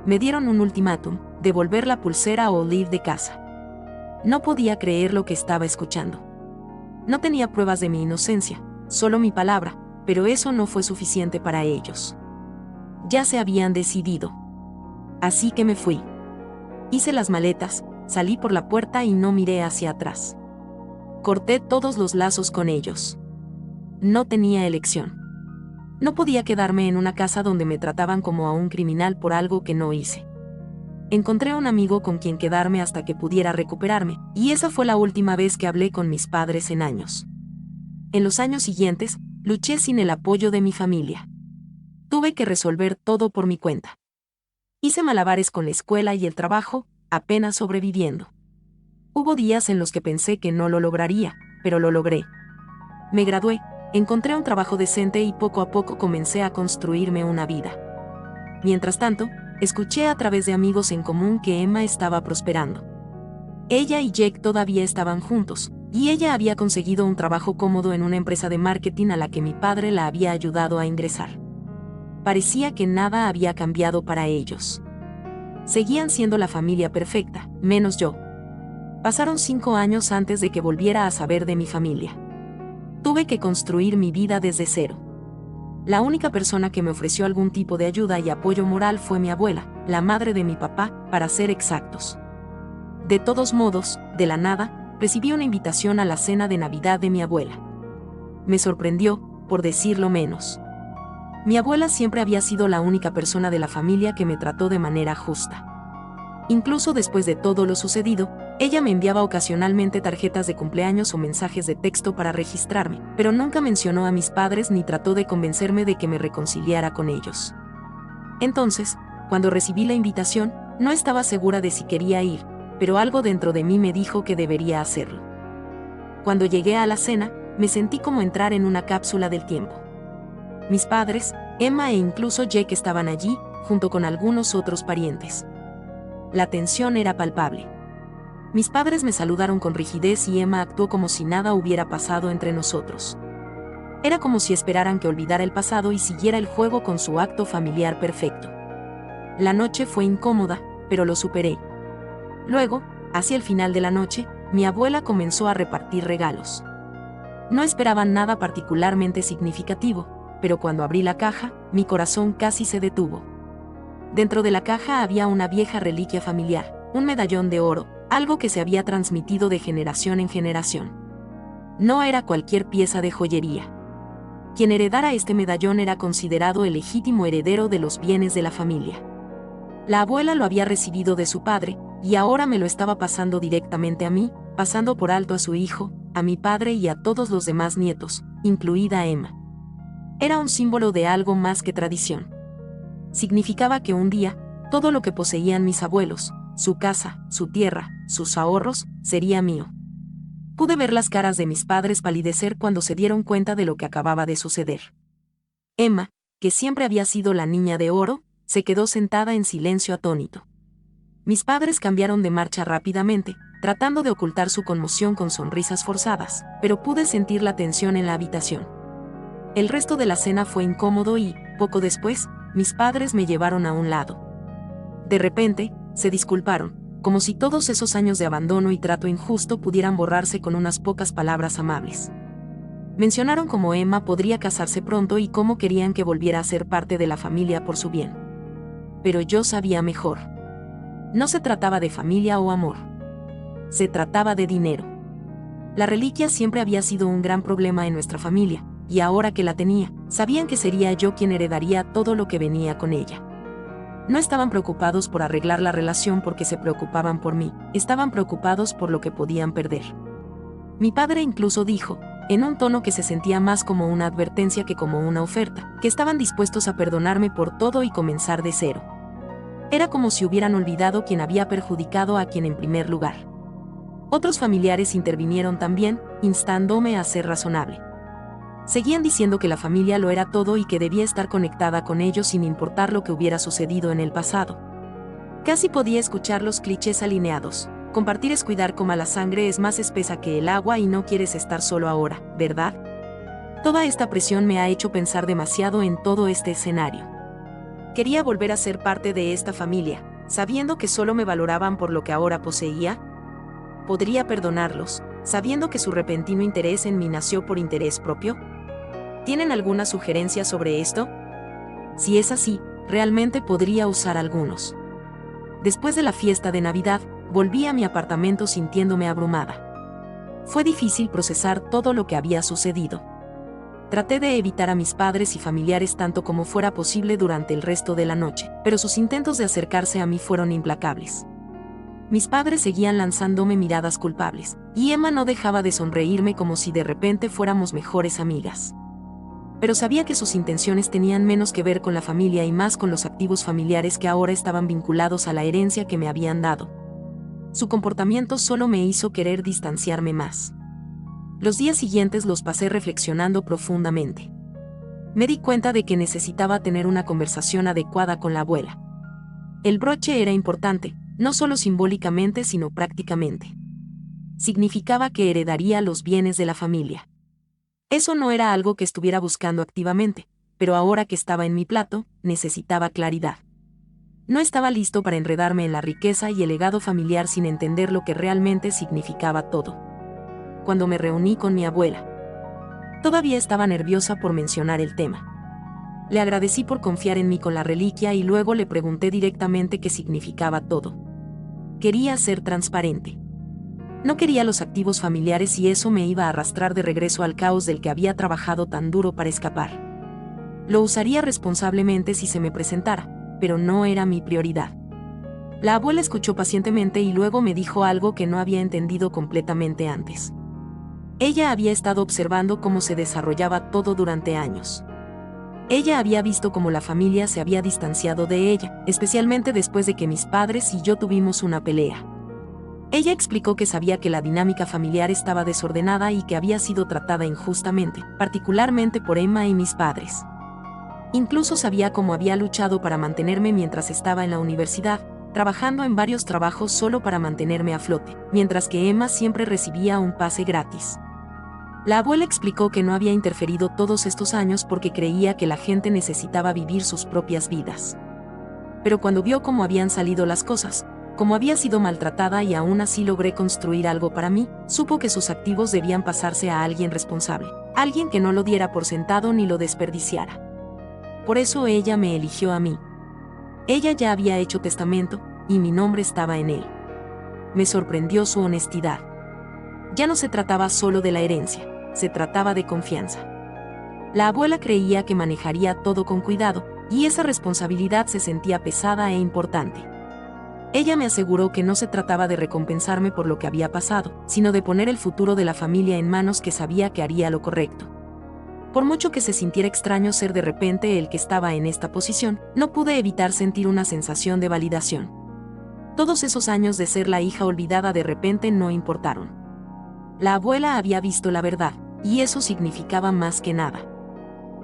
Me dieron un ultimátum, devolver la pulsera o huir de casa. No podía creer lo que estaba escuchando. No tenía pruebas de mi inocencia, solo mi palabra, pero eso no fue suficiente para ellos. Ya se habían decidido. Así que me fui. Hice las maletas, salí por la puerta y no miré hacia atrás. Corté todos los lazos con ellos. No tenía elección. No podía quedarme en una casa donde me trataban como a un criminal por algo que no hice. Encontré a un amigo con quien quedarme hasta que pudiera recuperarme, y esa fue la última vez que hablé con mis padres en años. En los años siguientes, luché sin el apoyo de mi familia. Tuve que resolver todo por mi cuenta. Hice malabares con la escuela y el trabajo, apenas sobreviviendo. Hubo días en los que pensé que no lo lograría, pero lo logré. Me gradué, encontré un trabajo decente y poco a poco comencé a construirme una vida. Mientras tanto, escuché a través de amigos en común que Emma estaba prosperando. Ella y Jake todavía estaban juntos, y ella había conseguido un trabajo cómodo en una empresa de marketing a la que mi padre la había ayudado a ingresar. Parecía que nada había cambiado para ellos. Seguían siendo la familia perfecta, menos yo. Pasaron 5 años antes de que volviera a saber de mi familia. Tuve que construir mi vida desde cero. La única persona que me ofreció algún tipo de ayuda y apoyo moral fue mi abuela, la madre de mi papá, para ser exactos. De todos modos, de la nada, recibí una invitación a la cena de Navidad de mi abuela. Me sorprendió, por decirlo menos. Mi abuela siempre había sido la única persona de la familia que me trató de manera justa. Incluso después de todo lo sucedido, ella me enviaba ocasionalmente tarjetas de cumpleaños o mensajes de texto para registrarme, pero nunca mencionó a mis padres ni trató de convencerme de que me reconciliara con ellos. Entonces, cuando recibí la invitación, no estaba segura de si quería ir, pero algo dentro de mí me dijo que debería hacerlo. Cuando llegué a la cena, me sentí como entrar en una cápsula del tiempo. Mis padres, Emma e incluso Jake estaban allí, junto con algunos otros parientes. La tensión era palpable. Mis padres me saludaron con rigidez y Emma actuó como si nada hubiera pasado entre nosotros. Era como si esperaran que olvidara el pasado y siguiera el juego con su acto familiar perfecto. La noche fue incómoda, pero lo superé. Luego, hacia el final de la noche, mi abuela comenzó a repartir regalos. No esperaba nada particularmente significativo, pero cuando abrí la caja, mi corazón casi se detuvo. Dentro de la caja había una vieja reliquia familiar, un medallón de oro, algo que se había transmitido de generación en generación. No era cualquier pieza de joyería. Quien heredara este medallón era considerado el legítimo heredero de los bienes de la familia. La abuela lo había recibido de su padre, y ahora me lo estaba pasando directamente a mí, pasando por alto a su hijo, a mi padre y a todos los demás nietos, incluida Emma. Era un símbolo de algo más que tradición. Significaba que un día, todo lo que poseían mis abuelos, su casa, su tierra, sus ahorros, sería mío. Pude ver las caras de mis padres palidecer cuando se dieron cuenta de lo que acababa de suceder. Emma, que siempre había sido la niña de oro, se quedó sentada en silencio atónito. Mis padres cambiaron de marcha rápidamente, tratando de ocultar su conmoción con sonrisas forzadas, pero pude sentir la tensión en la habitación. El resto de la cena fue incómodo y, poco después, mis padres me llevaron a un lado. De repente, se disculparon, como si todos esos años de abandono y trato injusto pudieran borrarse con unas pocas palabras amables. Mencionaron cómo Emma podría casarse pronto y cómo querían que volviera a ser parte de la familia por su bien. Pero yo sabía mejor. No se trataba de familia o amor. Se trataba de dinero. La reliquia siempre había sido un gran problema en nuestra familia, y ahora que la tenía, sabían que sería yo quien heredaría todo lo que venía con ella. No estaban preocupados por arreglar la relación porque se preocupaban por mí, estaban preocupados por lo que podían perder. Mi padre incluso dijo, en un tono que se sentía más como una advertencia que como una oferta, que estaban dispuestos a perdonarme por todo y comenzar de cero. Era como si hubieran olvidado quién había perjudicado a quien en primer lugar. Otros familiares intervinieron también, instándome a ser razonable. Seguían diciendo que la familia lo era todo y que debía estar conectada con ellos sin importar lo que hubiera sucedido en el pasado. Casi podía escuchar los clichés alineados. Compartir es cuidar como la sangre es más espesa que el agua y no quieres estar solo ahora, ¿verdad? Toda esta presión me ha hecho pensar demasiado en todo este escenario. Quería volver a ser parte de esta familia, sabiendo que solo me valoraban por lo que ahora poseía. ¿Podría perdonarlos, sabiendo que su repentino interés en mí nació por interés propio? ¿Tienen alguna sugerencia sobre esto? Si es así, realmente podría usar algunos. Después de la fiesta de Navidad, volví a mi apartamento sintiéndome abrumada. Fue difícil procesar todo lo que había sucedido. Traté de evitar a mis padres y familiares tanto como fuera posible durante el resto de la noche, pero sus intentos de acercarse a mí fueron implacables. Mis padres seguían lanzándome miradas culpables, y Emma no dejaba de sonreírme como si de repente fuéramos mejores amigas. Pero sabía que sus intenciones tenían menos que ver con la familia y más con los activos familiares que ahora estaban vinculados a la herencia que me habían dado. Su comportamiento solo me hizo querer distanciarme más. Los días siguientes los pasé reflexionando profundamente. Me di cuenta de que necesitaba tener una conversación adecuada con la abuela. El broche era importante, no solo simbólicamente sino prácticamente. Significaba que heredaría los bienes de la familia. Eso no era algo que estuviera buscando activamente, pero ahora que estaba en mi plato, necesitaba claridad. No estaba listo para enredarme en la riqueza y el legado familiar sin entender lo que realmente significaba todo. Cuando me reuní con mi abuela, todavía estaba nerviosa por mencionar el tema. Le agradecí por confiar en mí con la reliquia y luego le pregunté directamente qué significaba todo. Quería ser transparente. No quería los activos familiares y eso me iba a arrastrar de regreso al caos del que había trabajado tan duro para escapar. Lo usaría responsablemente si se me presentara, pero no era mi prioridad. La abuela escuchó pacientemente y luego me dijo algo que no había entendido completamente antes. Ella había estado observando cómo se desarrollaba todo durante años. Ella había visto cómo la familia se había distanciado de ella, especialmente después de que mis padres y yo tuvimos una pelea. Ella explicó que sabía que la dinámica familiar estaba desordenada y que había sido tratada injustamente, particularmente por Emma y mis padres. Incluso sabía cómo había luchado para mantenerme mientras estaba en la universidad, trabajando en varios trabajos solo para mantenerme a flote, mientras que Emma siempre recibía un pase gratis. La abuela explicó que no había interferido todos estos años porque creía que la gente necesitaba vivir sus propias vidas. Pero cuando vio cómo habían salido las cosas, cómo había sido maltratada y aún así logré construir algo para mí, supo que sus activos debían pasarse a alguien responsable, alguien que no lo diera por sentado ni lo desperdiciara. Por eso ella me eligió a mí. Ella ya había hecho testamento, y mi nombre estaba en él. Me sorprendió su honestidad. Ya no se trataba solo de la herencia, se trataba de confianza. La abuela creía que manejaría todo con cuidado, y esa responsabilidad se sentía pesada e importante. Ella me aseguró que no se trataba de recompensarme por lo que había pasado, sino de poner el futuro de la familia en manos que sabía que haría lo correcto. Por mucho que se sintiera extraño ser de repente el que estaba en esta posición, no pude evitar sentir una sensación de validación. Todos esos años de ser la hija olvidada de repente no importaron. La abuela había visto la verdad, y eso significaba más que nada.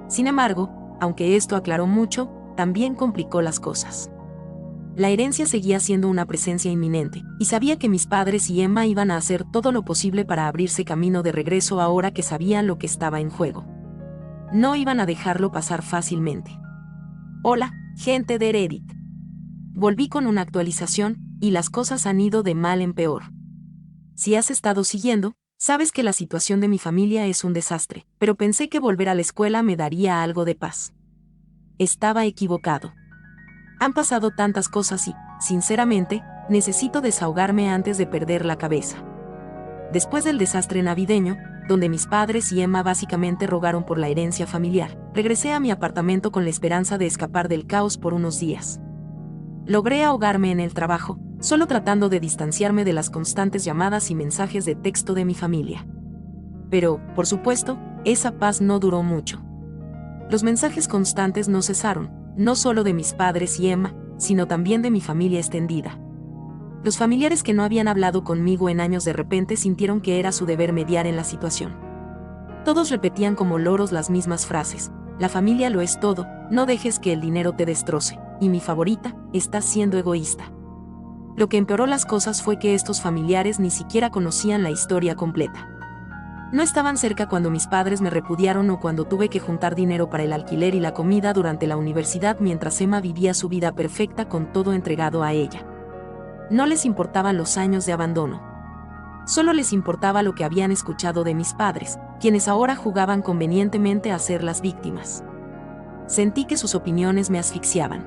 Sin embargo, aunque esto aclaró mucho, también complicó las cosas. La herencia seguía siendo una presencia inminente, y sabía que mis padres y Emma iban a hacer todo lo posible para abrirse camino de regreso ahora que sabían lo que estaba en juego. No iban a dejarlo pasar fácilmente. Hola, gente de Reddit. Volví con una actualización, y las cosas han ido de mal en peor. Si has estado siguiendo, sabes que la situación de mi familia es un desastre, pero pensé que volver a la escuela me daría algo de paz. Estaba equivocado. Han pasado tantas cosas y, sinceramente, necesito desahogarme antes de perder la cabeza. Después del desastre navideño, donde mis padres y Emma básicamente rogaron por la herencia familiar, regresé a mi apartamento con la esperanza de escapar del caos por unos días. Logré ahogarme en el trabajo, solo tratando de distanciarme de las constantes llamadas y mensajes de texto de mi familia. Pero, por supuesto, esa paz no duró mucho. Los mensajes constantes no cesaron, no solo de mis padres y Emma, sino también de mi familia extendida. Los familiares que no habían hablado conmigo en años de repente sintieron que era su deber mediar en la situación. Todos repetían como loros las mismas frases: la familia lo es todo, no dejes que el dinero te destroce, y mi favorita, estás siendo egoísta. Lo que empeoró las cosas fue que estos familiares ni siquiera conocían la historia completa. No estaban cerca cuando mis padres me repudiaron o cuando tuve que juntar dinero para el alquiler y la comida durante la universidad mientras Emma vivía su vida perfecta con todo entregado a ella. No les importaban los años de abandono. Solo les importaba lo que habían escuchado de mis padres, quienes ahora jugaban convenientemente a ser las víctimas. Sentí que sus opiniones me asfixiaban.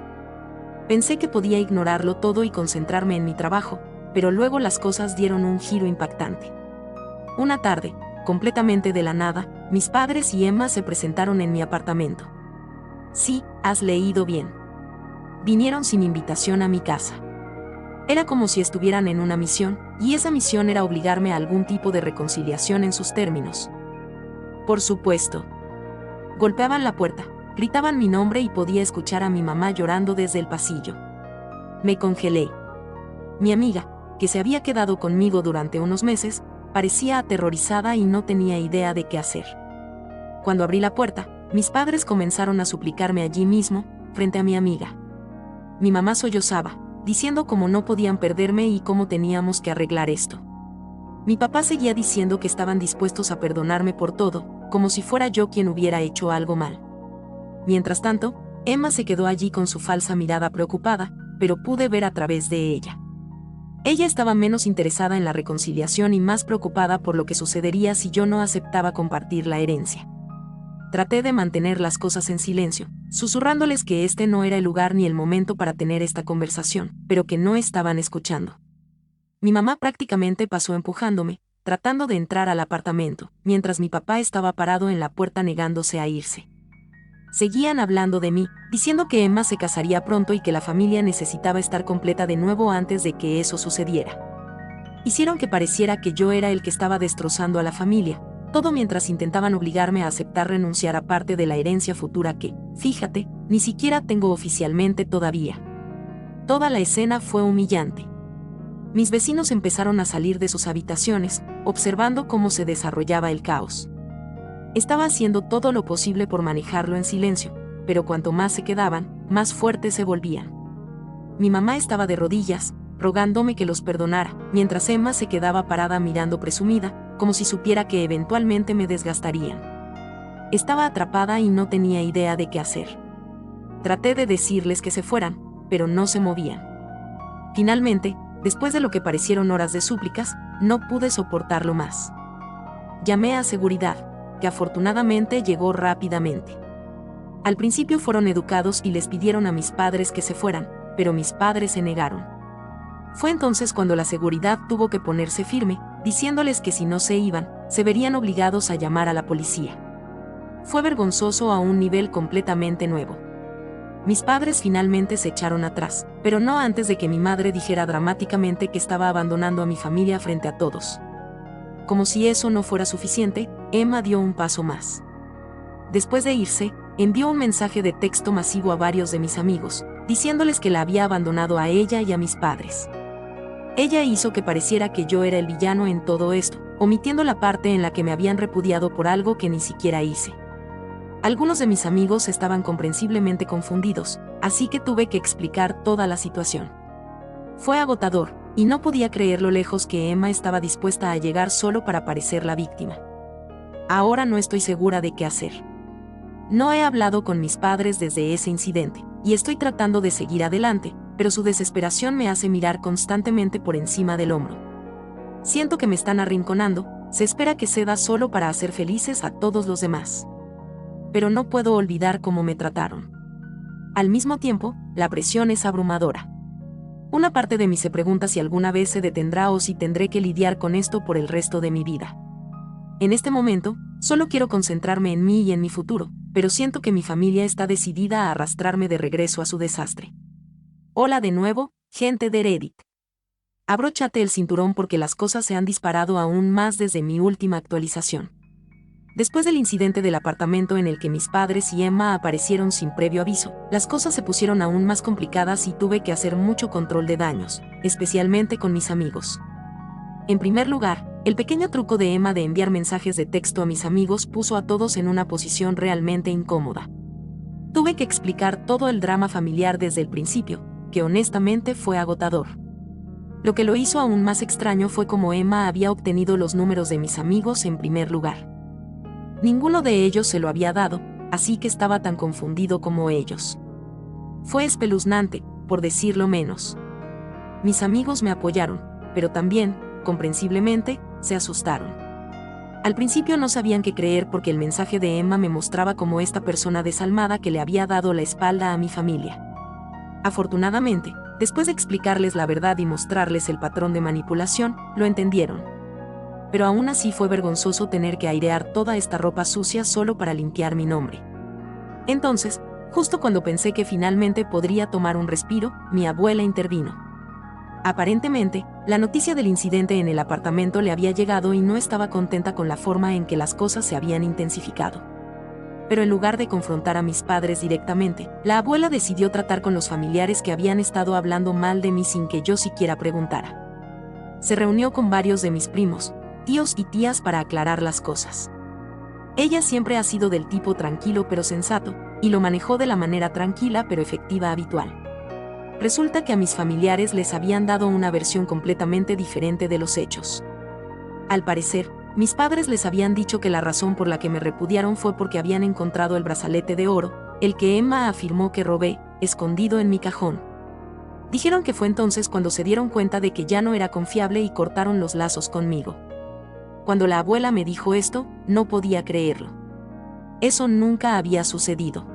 Pensé que podía ignorarlo todo y concentrarme en mi trabajo, pero luego las cosas dieron un giro impactante. Una tarde, completamente de la nada, Mis padres y Emma se presentaron en mi apartamento. Sí, has leído bien. Vinieron sin invitación a mi casa. Era como si estuvieran en una misión, y esa misión era obligarme a algún tipo de reconciliación en sus términos. Por supuesto. Golpeaban la puerta, gritaban mi nombre y podía escuchar a mi mamá llorando desde el pasillo. Me congelé. Mi amiga, que se había quedado conmigo durante unos meses, parecía aterrorizada y no tenía idea de qué hacer. Cuando abrí la puerta, mis padres comenzaron a suplicarme allí mismo, frente a mi amiga. Mi mamá sollozaba, diciendo cómo no podían perderme y cómo teníamos que arreglar esto. Mi papá seguía diciendo que estaban dispuestos a perdonarme por todo, como si fuera yo quien hubiera hecho algo mal. Mientras tanto, Emma se quedó allí con su falsa mirada preocupada, pero pude ver a través de ella. Ella estaba menos interesada en la reconciliación y más preocupada por lo que sucedería si yo no aceptaba compartir la herencia. Traté de mantener las cosas en silencio, susurrándoles que este no era el lugar ni el momento para tener esta conversación, pero que no estaban escuchando. Mi mamá prácticamente pasó empujándome, tratando de entrar al apartamento, mientras mi papá estaba parado en la puerta negándose a irse. Seguían hablando de mí, diciendo que Emma se casaría pronto y que la familia necesitaba estar completa de nuevo antes de que eso sucediera. Hicieron que pareciera que yo era el que estaba destrozando a la familia, todo mientras intentaban obligarme a aceptar renunciar a parte de la herencia futura que, fíjate, ni siquiera tengo oficialmente todavía. Toda la escena fue humillante. Mis vecinos empezaron a salir de sus habitaciones, observando cómo se desarrollaba el caos. Estaba haciendo todo lo posible por manejarlo en silencio, pero cuanto más se quedaban, más fuertes se volvían. Mi mamá estaba de rodillas, rogándome que los perdonara, mientras Emma se quedaba parada mirando presumida, como si supiera que eventualmente me desgastarían. Estaba atrapada y no tenía idea de qué hacer. Traté de decirles que se fueran, pero no se movían. Finalmente, después de lo que parecieron horas de súplicas, no pude soportarlo más. Llamé a seguridad, que afortunadamente llegó rápidamente. Al principio fueron educados y les pidieron a mis padres que se fueran, pero mis padres se negaron. Fue entonces cuando la seguridad tuvo que ponerse firme, diciéndoles que si no se iban, se verían obligados a llamar a la policía. Fue vergonzoso a un nivel completamente nuevo. Mis padres finalmente se echaron atrás, pero no antes de que mi madre dijera dramáticamente que estaba abandonando a mi familia frente a todos. Como si eso no fuera suficiente, Emma dio un paso más. Después de irse, envió un mensaje de texto masivo a varios de mis amigos, diciéndoles que la había abandonado a ella y a mis padres. Ella hizo que pareciera que yo era el villano en todo esto, omitiendo la parte en la que me habían repudiado por algo que ni siquiera hice. Algunos de mis amigos estaban comprensiblemente confundidos, así que tuve que explicar toda la situación. Fue agotador, y no podía creer lo lejos que Emma estaba dispuesta a llegar solo para parecer la víctima. Ahora no estoy segura de qué hacer. No he hablado con mis padres desde ese incidente, y estoy tratando de seguir adelante, pero su desesperación me hace mirar constantemente por encima del hombro. Siento que me están arrinconando, se espera que ceda solo para hacer felices a todos los demás. Pero no puedo olvidar cómo me trataron. Al mismo tiempo, la presión es abrumadora. Una parte de mí se pregunta si alguna vez se detendrá o si tendré que lidiar con esto por el resto de mi vida. En este momento, solo quiero concentrarme en mí y en mi futuro, pero siento que mi familia está decidida a arrastrarme de regreso a su desastre. Hola de nuevo, gente de Reddit. Abróchate el cinturón porque las cosas se han disparado aún más desde mi última actualización. Después del incidente del apartamento en el que mis padres y Emma aparecieron sin previo aviso, las cosas se pusieron aún más complicadas y tuve que hacer mucho control de daños, especialmente con mis amigos. En primer lugar, el pequeño truco de Emma de enviar mensajes de texto a mis amigos puso a todos en una posición realmente incómoda. Tuve que explicar todo el drama familiar desde el principio, que honestamente fue agotador. Lo que lo hizo aún más extraño fue cómo Emma había obtenido los números de mis amigos en primer lugar. Ninguno de ellos se lo había dado, así que estaba tan confundido como ellos. Fue espeluznante, por decirlo menos. Mis amigos me apoyaron, pero también, comprensiblemente, se asustaron. Al principio no sabían qué creer porque el mensaje de Emma me mostraba como esta persona desalmada que le había dado la espalda a mi familia. Afortunadamente, después de explicarles la verdad y mostrarles el patrón de manipulación, lo entendieron. Pero aún así fue vergonzoso tener que airear toda esta ropa sucia solo para limpiar mi nombre. Entonces, justo cuando pensé que finalmente podría tomar un respiro, mi abuela intervino. Aparentemente, la noticia del incidente en el apartamento le había llegado y no estaba contenta con la forma en que las cosas se habían intensificado. Pero en lugar de confrontar a mis padres directamente, la abuela decidió tratar con los familiares que habían estado hablando mal de mí sin que yo siquiera preguntara. Se reunió con varios de mis primos, tíos y tías para aclarar las cosas. Ella siempre ha sido del tipo tranquilo pero sensato, y lo manejó de la manera tranquila pero efectiva habitual. Resulta que a mis familiares les habían dado una versión completamente diferente de los hechos. Al parecer, mis padres les habían dicho que la razón por la que me repudiaron fue porque habían encontrado el brazalete de oro, el que Emma afirmó que robé, escondido en mi cajón. Dijeron que fue entonces cuando se dieron cuenta de que ya no era confiable y cortaron los lazos conmigo. Cuando la abuela me dijo esto, no podía creerlo. Eso nunca había sucedido.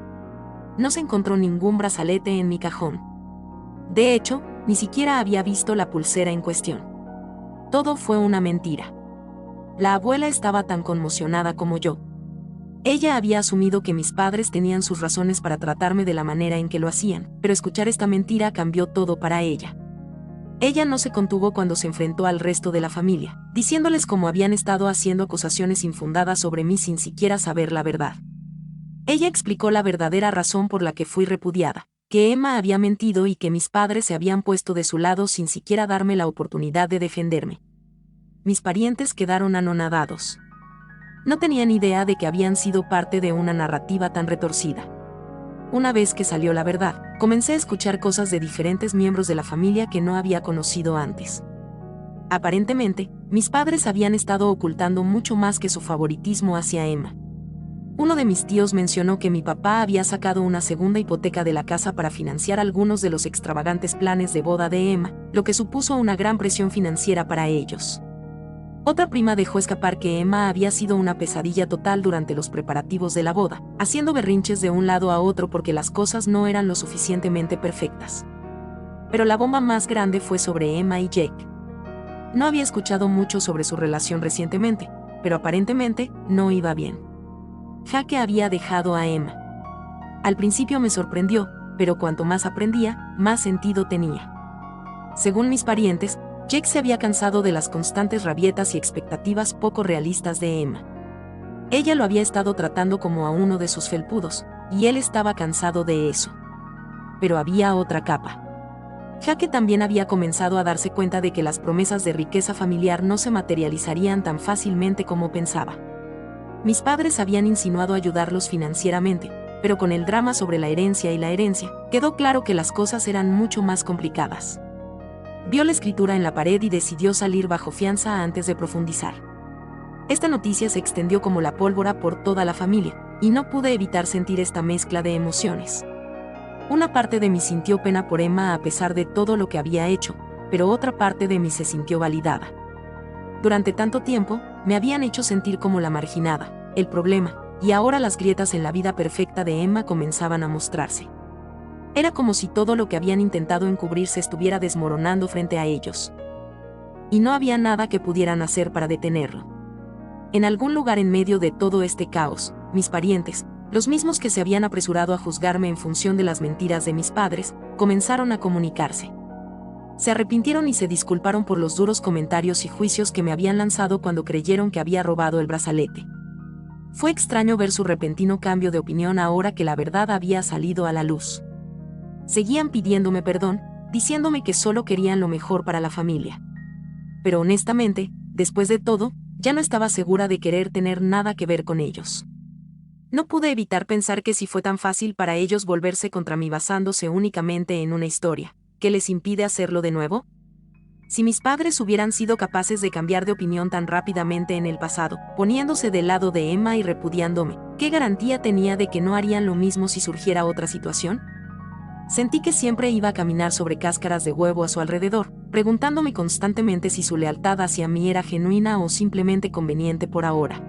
No se encontró ningún brazalete en mi cajón. De hecho, ni siquiera había visto la pulsera en cuestión. Todo fue una mentira. La abuela estaba tan conmocionada como yo. Ella había asumido que mis padres tenían sus razones para tratarme de la manera en que lo hacían, pero escuchar esta mentira cambió todo para ella. Ella no se contuvo cuando se enfrentó al resto de la familia, diciéndoles cómo habían estado haciendo acusaciones infundadas sobre mí sin siquiera saber la verdad. Ella explicó la verdadera razón por la que fui repudiada, que Emma había mentido y que mis padres se habían puesto de su lado sin siquiera darme la oportunidad de defenderme. Mis parientes quedaron anonadados. No tenían idea de que habían sido parte de una narrativa tan retorcida. Una vez que salió la verdad, comencé a escuchar cosas de diferentes miembros de la familia que no había conocido antes. Aparentemente, mis padres habían estado ocultando mucho más que su favoritismo hacia Emma. Uno de mis tíos mencionó que mi papá había sacado una segunda hipoteca de la casa para financiar algunos de los extravagantes planes de boda de Emma, lo que supuso una gran presión financiera para ellos. Otra prima dejó escapar que Emma había sido una pesadilla total durante los preparativos de la boda, haciendo berrinches de un lado a otro porque las cosas no eran lo suficientemente perfectas. Pero la bomba más grande fue sobre Emma y Jake. No había escuchado mucho sobre su relación recientemente, pero aparentemente no iba bien. Jake había dejado a Emma. Al principio me sorprendió, pero cuanto más aprendía, más sentido tenía. Según mis parientes, Jake se había cansado de las constantes rabietas y expectativas poco realistas de Emma. Ella lo había estado tratando como a uno de sus felpudos, y él estaba cansado de eso. Pero había otra capa. Jake también había comenzado a darse cuenta de que las promesas de riqueza familiar no se materializarían tan fácilmente como pensaba. Mis padres habían insinuado ayudarlos financieramente, pero con el drama sobre la herencia, quedó claro que las cosas eran mucho más complicadas. Vio la escritura en la pared y decidió salir bajo fianza antes de profundizar. Esta noticia se extendió como la pólvora por toda la familia, y no pude evitar sentir esta mezcla de emociones. Una parte de mí sintió pena por Emma a pesar de todo lo que había hecho, pero otra parte de mí se sintió validada. Durante tanto tiempo, me habían hecho sentir como la marginada, el problema, y ahora las grietas en la vida perfecta de Emma comenzaban a mostrarse. Era como si todo lo que habían intentado encubrir se estuviera desmoronando frente a ellos. Y no había nada que pudieran hacer para detenerlo. En algún lugar en medio de todo este caos, mis parientes, los mismos que se habían apresurado a juzgarme en función de las mentiras de mis padres, comenzaron a comunicarse. Se arrepintieron y se disculparon por los duros comentarios y juicios que me habían lanzado cuando creyeron que había robado el brazalete. Fue extraño ver su repentino cambio de opinión ahora que la verdad había salido a la luz. Seguían pidiéndome perdón, diciéndome que solo querían lo mejor para la familia. Pero honestamente, después de todo, ya no estaba segura de querer tener nada que ver con ellos. No pude evitar pensar que si fue tan fácil para ellos volverse contra mí basándose únicamente en una historia, ¿qué les impide hacerlo de nuevo? Si mis padres hubieran sido capaces de cambiar de opinión tan rápidamente en el pasado, poniéndose del lado de Emma y repudiándome, ¿qué garantía tenía de que no harían lo mismo si surgiera otra situación? Sentí que siempre iba a caminar sobre cáscaras de huevo a su alrededor, preguntándome constantemente si su lealtad hacia mí era genuina o simplemente conveniente por ahora.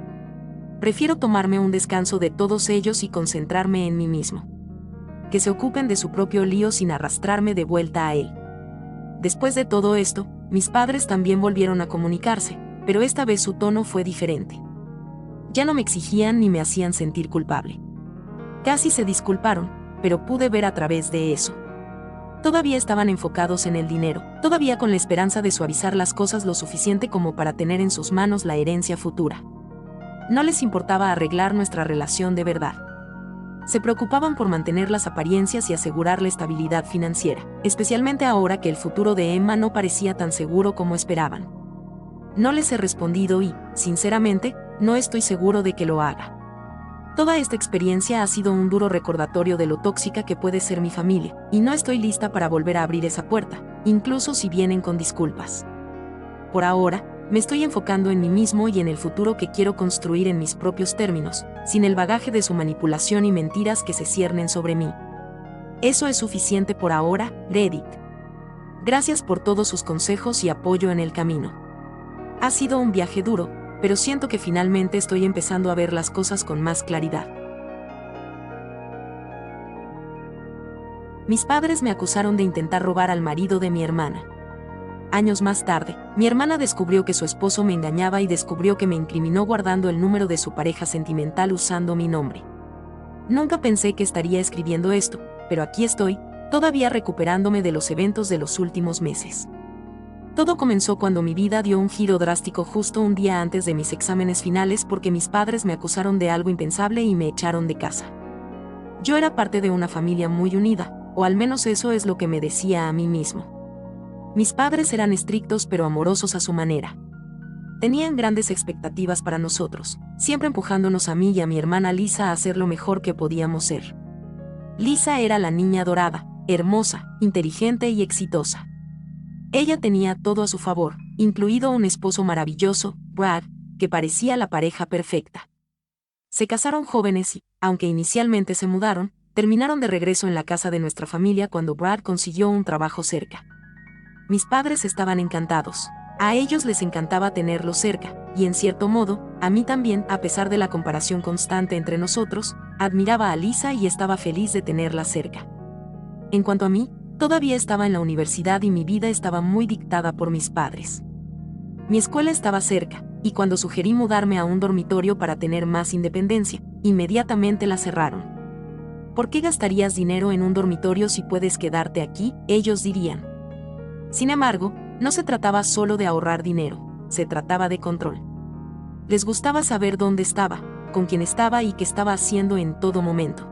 Prefiero tomarme un descanso de todos ellos y concentrarme en mí mismo. Que se ocupen de su propio lío sin arrastrarme de vuelta a él. Después de todo esto, mis padres también volvieron a comunicarse, pero esta vez su tono fue diferente. Ya no me exigían ni me hacían sentir culpable. Casi se disculparon, pero pude ver a través de eso. Todavía estaban enfocados en el dinero, todavía con la esperanza de suavizar las cosas lo suficiente como para tener en sus manos la herencia futura. No les importaba arreglar nuestra relación de verdad. Se preocupaban por mantener las apariencias y asegurar la estabilidad financiera, especialmente ahora que el futuro de Emma no parecía tan seguro como esperaban. No les he respondido y, sinceramente, no estoy seguro de que lo haga. Toda esta experiencia ha sido un duro recordatorio de lo tóxica que puede ser mi familia, y no estoy lista para volver a abrir esa puerta, incluso si vienen con disculpas. Por ahora, me estoy enfocando en mí mismo y en el futuro que quiero construir en mis propios términos, sin el bagaje de su manipulación y mentiras que se ciernen sobre mí. Eso es suficiente por ahora, Reddit. Gracias por todos sus consejos y apoyo en el camino. Ha sido un viaje duro, pero siento que finalmente estoy empezando a ver las cosas con más claridad. Mis padres me acusaron de intentar robar al marido de mi hermana. Años más tarde, mi hermana descubrió que su esposo me engañaba y descubrió que me incriminó guardando el número de su pareja sentimental usando mi nombre. Nunca pensé que estaría escribiendo esto, pero aquí estoy, todavía recuperándome de los eventos de los últimos meses. Todo comenzó cuando mi vida dio un giro drástico justo un día antes de mis exámenes finales porque mis padres me acusaron de algo impensable y me echaron de casa. Yo era parte de una familia muy unida, o al menos eso es lo que me decía a mí mismo. Mis padres eran estrictos pero amorosos a su manera. Tenían grandes expectativas para nosotros, siempre empujándonos a mí y a mi hermana Lisa a hacer lo mejor que podíamos ser. Lisa era la niña dorada, hermosa, inteligente y exitosa. Ella tenía todo a su favor, incluido un esposo maravilloso, Brad, que parecía la pareja perfecta. Se casaron jóvenes y, aunque inicialmente se mudaron, terminaron de regreso en la casa de nuestra familia cuando Brad consiguió un trabajo cerca. Mis padres estaban encantados. A ellos les encantaba tenerlo cerca, y en cierto modo, a mí también, a pesar de la comparación constante entre nosotros, admiraba a Lisa y estaba feliz de tenerla cerca. En cuanto a mí, todavía estaba en la universidad y mi vida estaba muy dictada por mis padres. Mi escuela estaba cerca, y cuando sugerí mudarme a un dormitorio para tener más independencia, inmediatamente la cerraron. ¿Por qué gastarías dinero en un dormitorio si puedes quedarte aquí?, ellos dirían. Sin embargo, no se trataba solo de ahorrar dinero, se trataba de control. Les gustaba saber dónde estaba, con quién estaba y qué estaba haciendo en todo momento.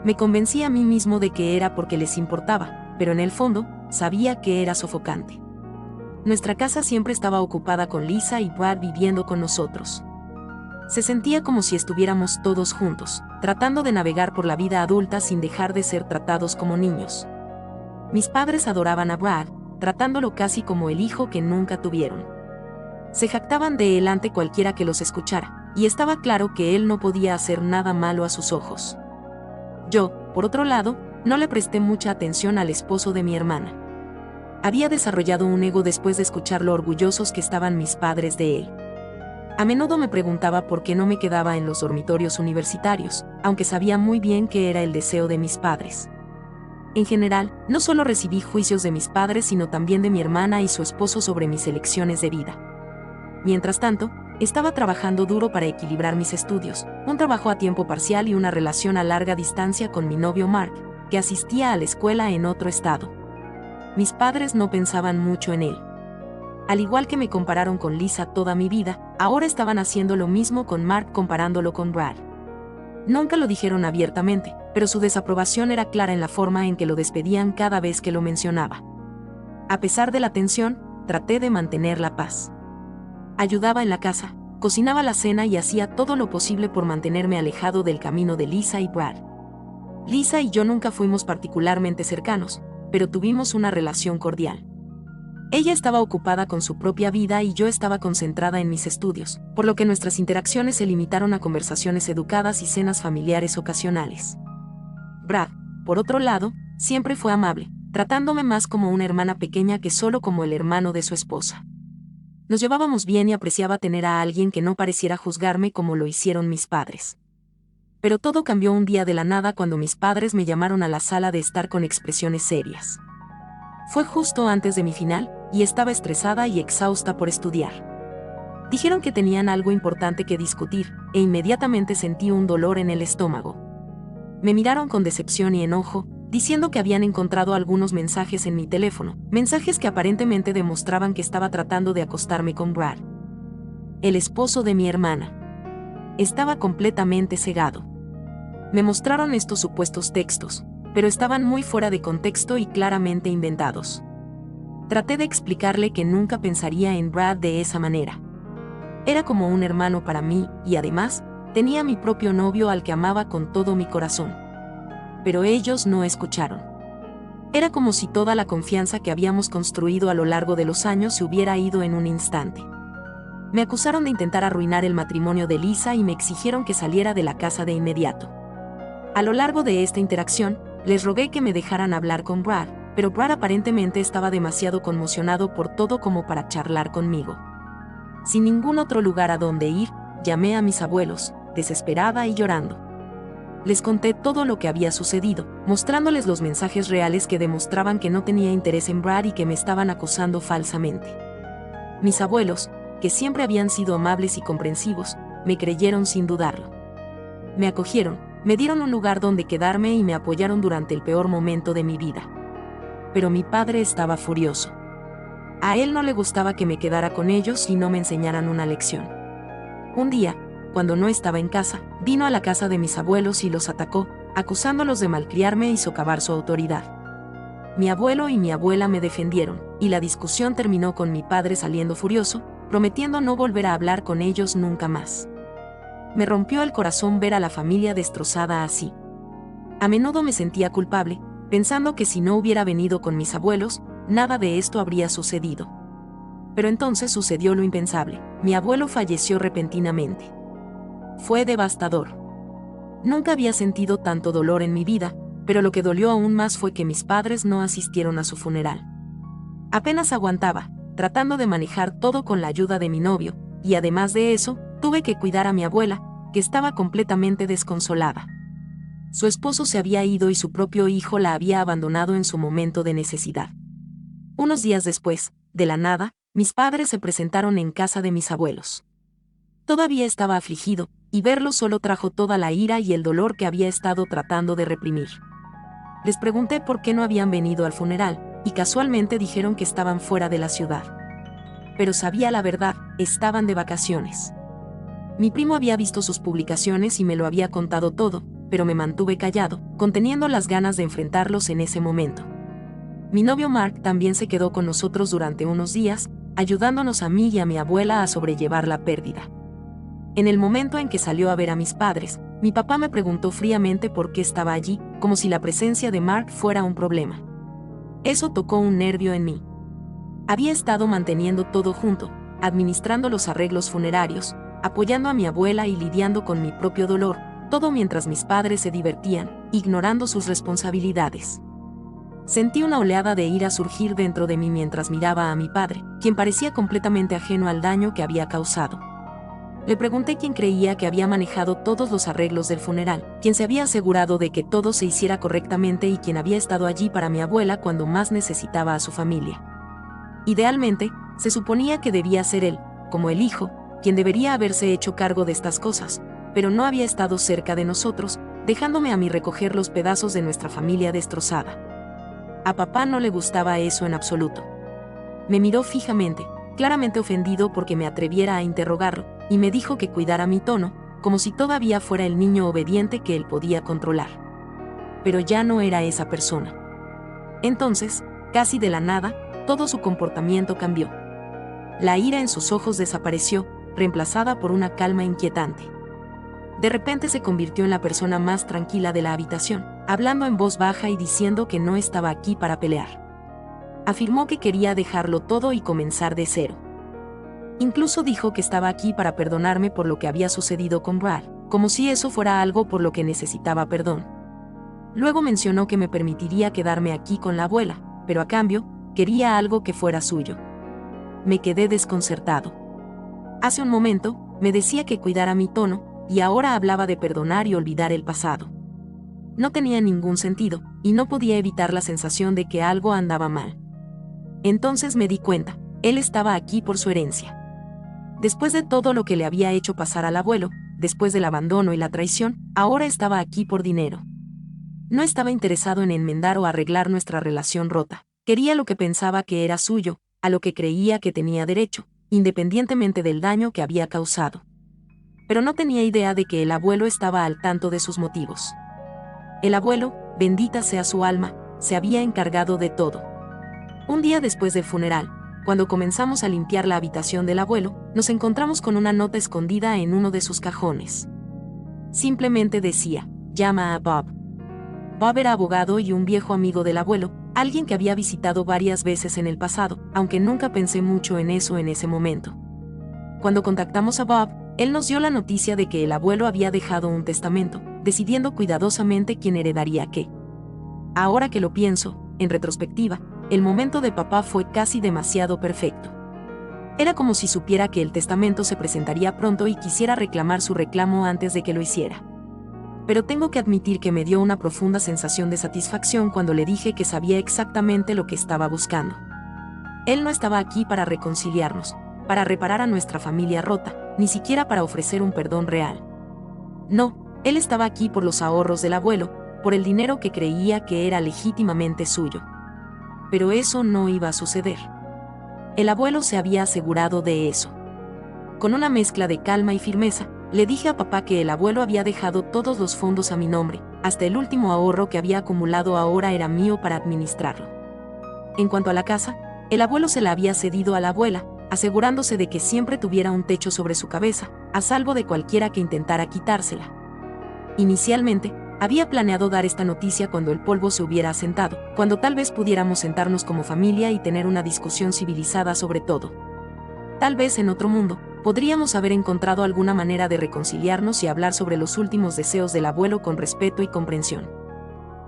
Me convencí a mí mismo de que era porque les importaba, pero en el fondo, sabía que era sofocante. Nuestra casa siempre estaba ocupada con Lisa y Brad viviendo con nosotros. Se sentía como si estuviéramos todos juntos, tratando de navegar por la vida adulta sin dejar de ser tratados como niños. Mis padres adoraban a Brad, tratándolo casi como el hijo que nunca tuvieron. Se jactaban de él ante cualquiera que los escuchara, y estaba claro que él no podía hacer nada malo a sus ojos. Yo, por otro lado, no le presté mucha atención al esposo de mi hermana. Había desarrollado un ego después de escuchar lo orgullosos que estaban mis padres de él. A menudo me preguntaba por qué no me quedaba en los dormitorios universitarios, aunque sabía muy bien que era el deseo de mis padres. En general, no solo recibí juicios de mis padres sino también de mi hermana y su esposo sobre mis elecciones de vida. Mientras tanto, estaba trabajando duro para equilibrar mis estudios, un trabajo a tiempo parcial y una relación a larga distancia con mi novio Mark, que asistía a la escuela en otro estado. Mis padres no pensaban mucho en él. Al igual que me compararon con Lisa toda mi vida, ahora estaban haciendo lo mismo con Mark comparándolo con Brad. Nunca lo dijeron abiertamente, pero su desaprobación era clara en la forma en que lo despedían cada vez que lo mencionaba. A pesar de la tensión, traté de mantener la paz. Ayudaba en la casa, cocinaba la cena y hacía todo lo posible por mantenerme alejado del camino de Lisa y Brad. Lisa y yo nunca fuimos particularmente cercanos, pero tuvimos una relación cordial. Ella estaba ocupada con su propia vida y yo estaba concentrada en mis estudios, por lo que nuestras interacciones se limitaron a conversaciones educadas y cenas familiares ocasionales. Brad, por otro lado, siempre fue amable, tratándome más como una hermana pequeña que solo como el hermano de su esposa. Nos llevábamos bien y apreciaba tener a alguien que no pareciera juzgarme como lo hicieron mis padres. Pero todo cambió un día de la nada cuando mis padres me llamaron a la sala de estar con expresiones serias. Fue justo antes de mi final, y estaba estresada y exhausta por estudiar. Dijeron que tenían algo importante que discutir, e inmediatamente sentí un dolor en el estómago. Me miraron con decepción y enojo, diciendo que habían encontrado algunos mensajes en mi teléfono, mensajes que aparentemente demostraban que estaba tratando de acostarme con Brad, el esposo de mi hermana. Estaba completamente cegado. Me mostraron estos supuestos textos, pero estaban muy fuera de contexto y claramente inventados. Traté de explicarle que nunca pensaría en Brad de esa manera. Era como un hermano para mí y además, tenía mi propio novio al que amaba con todo mi corazón. Pero ellos no escucharon. Era como si toda la confianza que habíamos construido a lo largo de los años se hubiera ido en un instante. Me acusaron de intentar arruinar el matrimonio de Lisa y me exigieron que saliera de la casa de inmediato. A lo largo de esta interacción, les rogué que me dejaran hablar con Brad, pero Brad aparentemente estaba demasiado conmocionado por todo como para charlar conmigo. Sin ningún otro lugar a donde ir, llamé a mis abuelos, desesperada y llorando. Les conté todo lo que había sucedido, mostrándoles los mensajes reales que demostraban que no tenía interés en Brad y que me estaban acosando falsamente. Mis abuelos, que siempre habían sido amables y comprensivos, me creyeron sin dudarlo. Me acogieron, me dieron un lugar donde quedarme y me apoyaron durante el peor momento de mi vida. Pero mi padre estaba furioso. A él no le gustaba que me quedara con ellos y no me enseñaran una lección. Un día, cuando no estaba en casa, vino a la casa de mis abuelos y los atacó, acusándolos de malcriarme y socavar su autoridad. Mi abuelo y mi abuela me defendieron, y la discusión terminó con mi padre saliendo furioso, prometiendo no volver a hablar con ellos nunca más. Me rompió el corazón ver a la familia destrozada así. A menudo me sentía culpable, pensando que si no hubiera venido con mis abuelos, nada de esto habría sucedido. Pero entonces sucedió lo impensable. Mi abuelo falleció repentinamente. Fue devastador. Nunca había sentido tanto dolor en mi vida, pero lo que dolió aún más fue que mis padres no asistieron a su funeral. Apenas aguantaba, tratando de manejar todo con la ayuda de mi novio, y además de eso, tuve que cuidar a mi abuela, que estaba completamente desconsolada. Su esposo se había ido y su propio hijo la había abandonado en su momento de necesidad. Unos días después, de la nada, mis padres se presentaron en casa de mis abuelos. Todavía estaba afligido, y verlos solo trajo toda la ira y el dolor que había estado tratando de reprimir. Les pregunté por qué no habían venido al funeral, y casualmente dijeron que estaban fuera de la ciudad. Pero sabía la verdad, estaban de vacaciones. Mi primo había visto sus publicaciones y me lo había contado todo, pero me mantuve callado, conteniendo las ganas de enfrentarlos en ese momento. Mi novio Mark también se quedó con nosotros durante unos días, ayudándonos a mí y a mi abuela a sobrellevar la pérdida. En el momento en que salió a ver a mis padres, mi papá me preguntó fríamente por qué estaba allí, como si la presencia de Mark fuera un problema. Eso tocó un nervio en mí. Había estado manteniendo todo junto, administrando los arreglos funerarios, apoyando a mi abuela y lidiando con mi propio dolor, todo mientras mis padres se divertían, ignorando sus responsabilidades. Sentí una oleada de ira surgir dentro de mí mientras miraba a mi padre, quien parecía completamente ajeno al daño que había causado. Le pregunté quién creía que había manejado todos los arreglos del funeral, quién se había asegurado de que todo se hiciera correctamente y quién había estado allí para mi abuela cuando más necesitaba a su familia. Idealmente, se suponía que debía ser él, como el hijo, quien debería haberse hecho cargo de estas cosas, pero no había estado cerca de nosotros, dejándome a mí recoger los pedazos de nuestra familia destrozada. A papá no le gustaba eso en absoluto. Me miró fijamente, claramente ofendido porque me atreviera a interrogarlo, y me dijo que cuidara mi tono, como si todavía fuera el niño obediente que él podía controlar. Pero ya no era esa persona. Entonces, casi de la nada, todo su comportamiento cambió. La ira en sus ojos desapareció, reemplazada por una calma inquietante. De repente se convirtió en la persona más tranquila de la habitación, hablando en voz baja y diciendo que no estaba aquí para pelear. Afirmó que quería dejarlo todo y comenzar de cero. Incluso dijo que estaba aquí para perdonarme por lo que había sucedido con Brad, como si eso fuera algo por lo que necesitaba perdón. Luego mencionó que me permitiría quedarme aquí con la abuela, pero a cambio, quería algo que fuera suyo. Me quedé desconcertado. Hace un momento, me decía que cuidara mi tono, y ahora hablaba de perdonar y olvidar el pasado. No tenía ningún sentido, y no podía evitar la sensación de que algo andaba mal. Entonces me di cuenta, él estaba aquí por su herencia. Después de todo lo que le había hecho pasar al abuelo, después del abandono y la traición, ahora estaba aquí por dinero. No estaba interesado en enmendar o arreglar nuestra relación rota. Quería lo que pensaba que era suyo, a lo que creía que tenía derecho, independientemente del daño que había causado. Pero no tenía idea de que el abuelo estaba al tanto de sus motivos. El abuelo, bendita sea su alma, se había encargado de todo. Un día después del funeral, cuando comenzamos a limpiar la habitación del abuelo, nos encontramos con una nota escondida en uno de sus cajones. Simplemente decía, llama a Bob. Bob era abogado y un viejo amigo del abuelo, alguien que había visitado varias veces en el pasado, aunque nunca pensé mucho en eso en ese momento. Cuando contactamos a Bob, él nos dio la noticia de que el abuelo había dejado un testamento, decidiendo cuidadosamente quién heredaría qué. Ahora que lo pienso, en retrospectiva, el momento de papá fue casi demasiado perfecto. Era como si supiera que el testamento se presentaría pronto y quisiera reclamar su reclamo antes de que lo hiciera. Pero tengo que admitir que me dio una profunda sensación de satisfacción cuando le dije que sabía exactamente lo que estaba buscando. Él no estaba aquí para reconciliarnos, para reparar a nuestra familia rota, ni siquiera para ofrecer un perdón real. No, él estaba aquí por los ahorros del abuelo, por el dinero que creía que era legítimamente suyo. Pero eso no iba a suceder. El abuelo se había asegurado de eso. Con una mezcla de calma y firmeza, le dije a papá que el abuelo había dejado todos los fondos a mi nombre, hasta el último ahorro que había acumulado ahora era mío para administrarlo. En cuanto a la casa, el abuelo se la había cedido a la abuela, asegurándose de que siempre tuviera un techo sobre su cabeza, a salvo de cualquiera que intentara quitársela. Inicialmente, había planeado dar esta noticia cuando el polvo se hubiera asentado, cuando tal vez pudiéramos sentarnos como familia y tener una discusión civilizada sobre todo. Tal vez en otro mundo, podríamos haber encontrado alguna manera de reconciliarnos y hablar sobre los últimos deseos del abuelo con respeto y comprensión.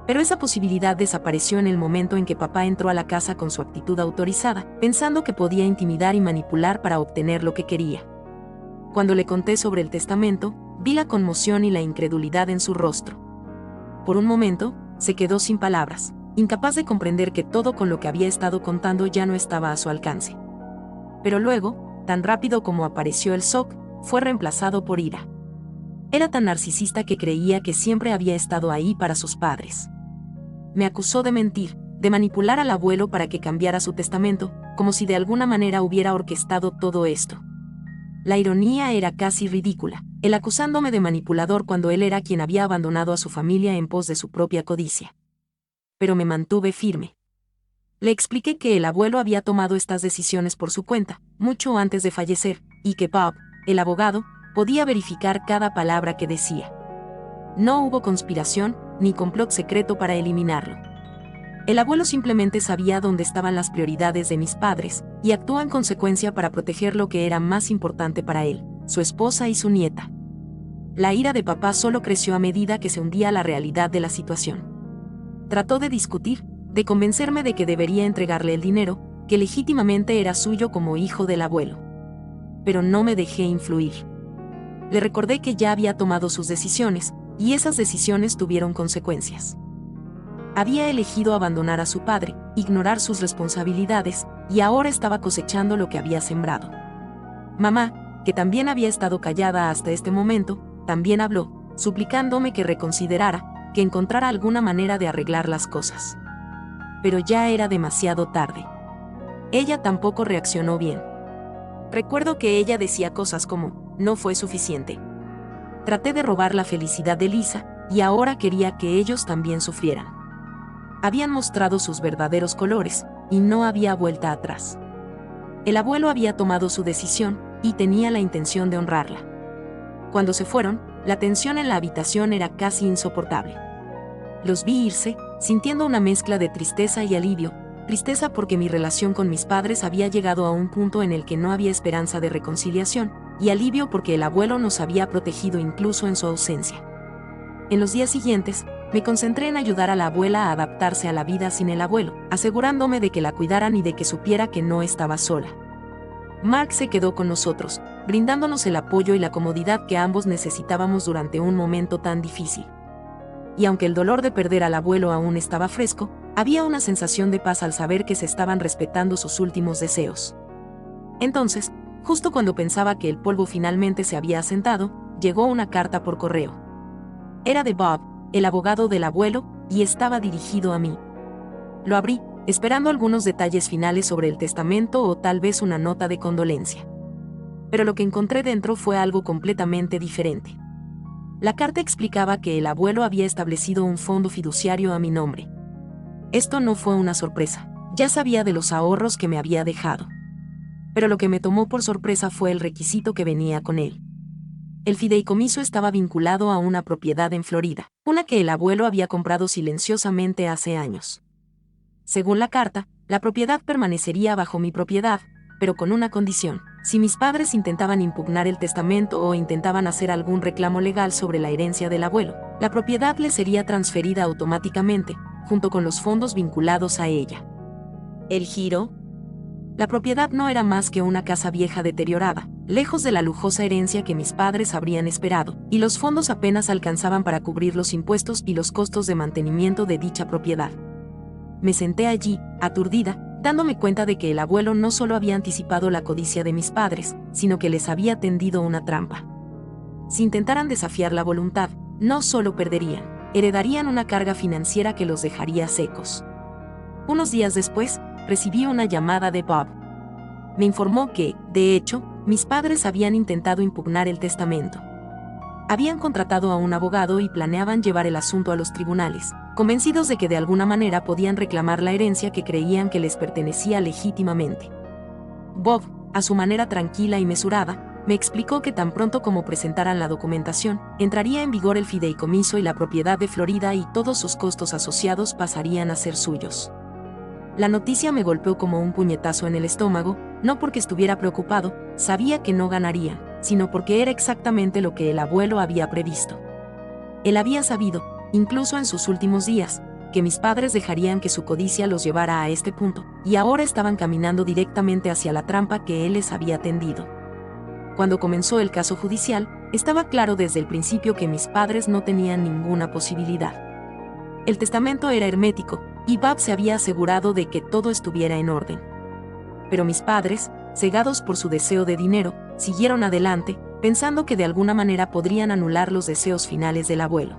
Pero esa posibilidad desapareció en el momento en que papá entró a la casa con su actitud autorizada, pensando que podía intimidar y manipular para obtener lo que quería. Cuando le conté sobre el testamento, vi la conmoción y la incredulidad en su rostro. Por un momento, se quedó sin palabras, incapaz de comprender que todo con lo que había estado contando ya no estaba a su alcance. Pero luego, tan rápido como apareció el shock, fue reemplazado por ira. Era tan narcisista que creía que siempre había estado ahí para sus padres. Me acusó de mentir, de manipular al abuelo para que cambiara su testamento, como si de alguna manera hubiera orquestado todo esto. La ironía era casi ridícula, él acusándome de manipulador cuando él era quien había abandonado a su familia en pos de su propia codicia. Pero me mantuve firme. Le expliqué que el abuelo había tomado estas decisiones por su cuenta, mucho antes de fallecer, y que Bob, el abogado, podía verificar cada palabra que decía. No hubo conspiración, ni complot secreto para eliminarlo. El abuelo simplemente sabía dónde estaban las prioridades de mis padres, y actuó en consecuencia para proteger lo que era más importante para él, su esposa y su nieta. La ira de papá solo creció a medida que se hundía la realidad de la situación. Trató de discutir, de convencerme de que debería entregarle el dinero, que legítimamente era suyo como hijo del abuelo. Pero no me dejé influir. Le recordé que ya había tomado sus decisiones, y esas decisiones tuvieron consecuencias. Había elegido abandonar a su padre, ignorar sus responsabilidades, y ahora estaba cosechando lo que había sembrado. Mamá, que también había estado callada hasta este momento, también habló, suplicándome que reconsiderara, que encontrara alguna manera de arreglar las cosas. Pero ya era demasiado tarde. Ella tampoco reaccionó bien. Recuerdo que ella decía cosas como, no fue suficiente. Traté de robar la felicidad de Lisa, y ahora quería que ellos también sufrieran. Habían mostrado sus verdaderos colores, y no había vuelta atrás. El abuelo había tomado su decisión, y tenía la intención de honrarla. Cuando se fueron, la tensión en la habitación era casi insoportable. Los vi irse, sintiendo una mezcla de tristeza y alivio, tristeza porque mi relación con mis padres había llegado a un punto en el que no había esperanza de reconciliación, y alivio porque el abuelo nos había protegido incluso en su ausencia. En los días siguientes, me concentré en ayudar a la abuela a adaptarse a la vida sin el abuelo, asegurándome de que la cuidaran y de que supiera que no estaba sola. Mark se quedó con nosotros, brindándonos el apoyo y la comodidad que ambos necesitábamos durante un momento tan difícil. Y aunque el dolor de perder al abuelo aún estaba fresco, había una sensación de paz al saber que se estaban respetando sus últimos deseos. Entonces, Justo cuando pensaba que el polvo finalmente se había asentado, llegó una carta por correo. Era de Bob, el abogado del abuelo, y estaba dirigido a mí. Lo abrí, esperando algunos detalles finales sobre el testamento o tal vez una nota de condolencia. Pero lo que encontré dentro fue algo completamente diferente. La carta explicaba que el abuelo había establecido un fondo fiduciario a mi nombre. Esto no fue una sorpresa, ya sabía de los ahorros que me había dejado. Pero lo que me tomó por sorpresa fue el requisito que venía con él. El fideicomiso estaba vinculado a una propiedad en Florida, una que el abuelo había comprado silenciosamente hace años. Según la carta, la propiedad permanecería bajo mi propiedad, pero con una condición: si mis padres intentaban impugnar el testamento o intentaban hacer algún reclamo legal sobre la herencia del abuelo, la propiedad le sería transferida automáticamente, junto con los fondos vinculados a ella. ¿El giro? La propiedad no era más que una casa vieja deteriorada, lejos de la lujosa herencia que mis padres habrían esperado, y los fondos apenas alcanzaban para cubrir los impuestos y los costos de mantenimiento de dicha propiedad. Me senté allí, aturdida, dándome cuenta de que el abuelo no solo había anticipado la codicia de mis padres, sino que les había tendido una trampa. Si intentaran desafiar la voluntad, no solo perderían, heredarían una carga financiera que los dejaría secos. Unos días después, recibí una llamada de Bob. Me informó que, de hecho, mis padres habían intentado impugnar el testamento. Habían contratado a un abogado y planeaban llevar el asunto a los tribunales, convencidos de que de alguna manera podían reclamar la herencia que creían que les pertenecía legítimamente. Bob, a su manera tranquila y mesurada, me explicó que tan pronto como presentaran la documentación, entraría en vigor el fideicomiso y la propiedad de Florida y todos sus costos asociados pasarían a ser suyos. La noticia me golpeó como un puñetazo en el estómago, no porque estuviera preocupado, sabía que no ganarían, sino porque era exactamente lo que el abuelo había previsto. Él había sabido, incluso en sus últimos días, que mis padres dejarían que su codicia los llevara a este punto, y ahora estaban caminando directamente hacia la trampa que él les había tendido. Cuando comenzó el caso judicial, estaba claro desde el principio que mis padres no tenían ninguna posibilidad. El testamento era hermético, y Bob se había asegurado de que todo estuviera en orden. Pero mis padres, cegados por su deseo de dinero, siguieron adelante, pensando que de alguna manera podrían anular los deseos finales del abuelo.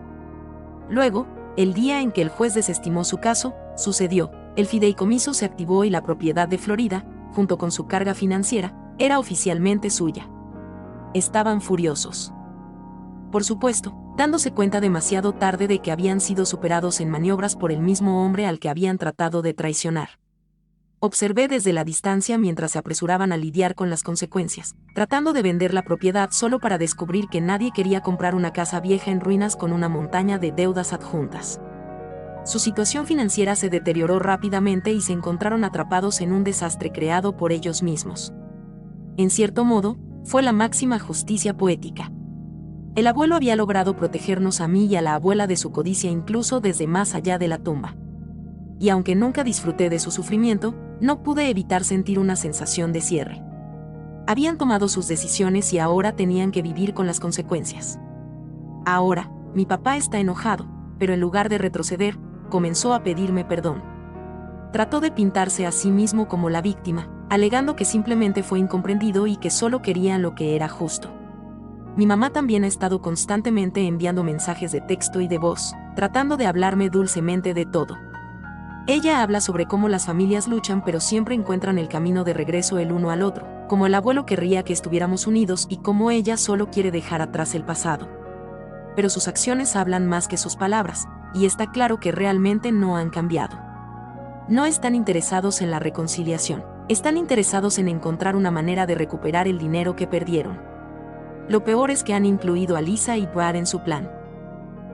Luego, el día en que el juez desestimó su caso, sucedió: el fideicomiso se activó y la propiedad de Florida, junto con su carga financiera, era oficialmente suya. Estaban furiosos. Por supuesto, dándose cuenta demasiado tarde de que habían sido superados en maniobras por el mismo hombre al que habían tratado de traicionar. Observé desde la distancia mientras se apresuraban a lidiar con las consecuencias, tratando de vender la propiedad solo para descubrir que nadie quería comprar una casa vieja en ruinas con una montaña de deudas adjuntas. Su situación financiera se deterioró rápidamente y se encontraron atrapados en un desastre creado por ellos mismos. En cierto modo, fue la máxima justicia poética. El abuelo había logrado protegernos a mí y a la abuela de su codicia incluso desde más allá de la tumba. Y aunque nunca disfruté de su sufrimiento, no pude evitar sentir una sensación de cierre. Habían tomado sus decisiones y ahora tenían que vivir con las consecuencias. Ahora, mi papá está enojado, pero en lugar de retroceder, comenzó a pedirme perdón. Trató de pintarse a sí mismo como la víctima, alegando que simplemente fue incomprendido y que solo querían lo que era justo. Mi mamá también ha estado constantemente enviando mensajes de texto y de voz, tratando de hablarme dulcemente de todo. Ella habla sobre cómo las familias luchan pero siempre encuentran el camino de regreso el uno al otro, como el abuelo querría que estuviéramos unidos y cómo ella solo quiere dejar atrás el pasado. Pero sus acciones hablan más que sus palabras, y está claro que realmente no han cambiado. No están interesados en la reconciliación, están interesados en encontrar una manera de recuperar el dinero que perdieron. Lo peor es que han incluido a Lisa y Brad en su plan.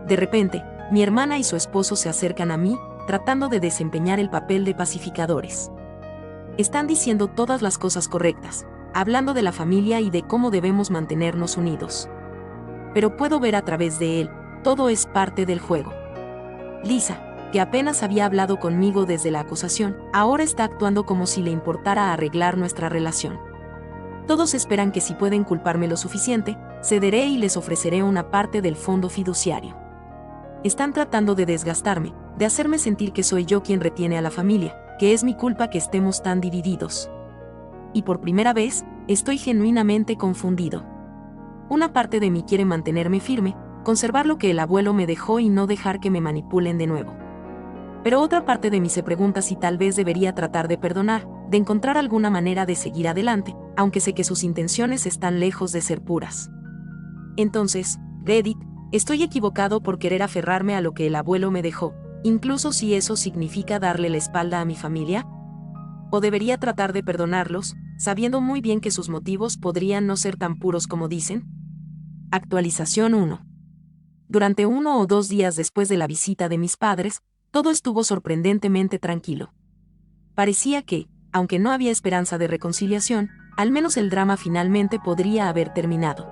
De repente, mi hermana y su esposo se acercan a mí, tratando de desempeñar el papel de pacificadores. Están diciendo todas las cosas correctas, hablando de la familia y de cómo debemos mantenernos unidos. Pero puedo ver a través de él, todo es parte del juego. Lisa, que apenas había hablado conmigo desde la acusación, ahora está actuando como si le importara arreglar nuestra relación. Todos esperan que si pueden culparme lo suficiente, cederé y les ofreceré una parte del fondo fiduciario. Están tratando de desgastarme, de hacerme sentir que soy yo quien retiene a la familia, que es mi culpa que estemos tan divididos. Y por primera vez, estoy genuinamente confundido. Una parte de mí quiere mantenerme firme, conservar lo que el abuelo me dejó y no dejar que me manipulen de nuevo. Pero otra parte de mí se pregunta si tal vez debería tratar de perdonar, de encontrar alguna manera de seguir adelante, aunque sé que sus intenciones están lejos de ser puras. Entonces, Reddit, ¿estoy equivocado por querer aferrarme a lo que el abuelo me dejó, incluso si eso significa darle la espalda a mi familia? ¿O debería tratar de perdonarlos, sabiendo muy bien que sus motivos podrían no ser tan puros como dicen? Actualización 1. Durante 1 o 2 días después de la visita de mis padres, todo estuvo sorprendentemente tranquilo. Parecía que, aunque no había esperanza de reconciliación, al menos el drama finalmente podría haber terminado.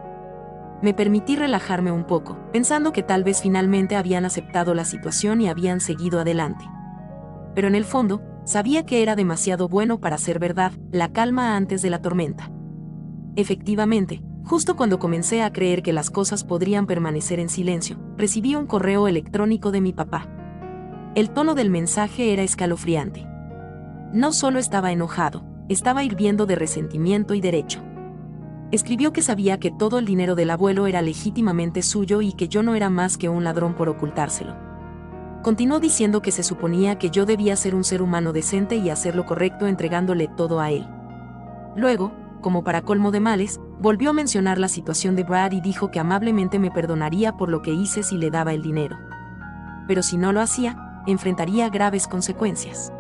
Me permití relajarme un poco, pensando que tal vez finalmente habían aceptado la situación y habían seguido adelante. Pero en el fondo, sabía que era demasiado bueno para ser verdad, la calma antes de la tormenta. Efectivamente, justo cuando comencé a creer que las cosas podrían permanecer en silencio, recibí un correo electrónico de mi papá. El tono del mensaje era escalofriante. No solo estaba enojado, estaba hirviendo de resentimiento y derecho. Escribió que sabía que todo el dinero del abuelo era legítimamente suyo y que yo no era más que un ladrón por ocultárselo. Continuó diciendo que se suponía que yo debía ser un ser humano decente y hacer lo correcto entregándole todo a él. Luego, como para colmo de males, volvió a mencionar la situación de Brad y dijo que amablemente me perdonaría por lo que hice si le daba el dinero. Pero si no lo hacía, enfrentaría graves consecuencias.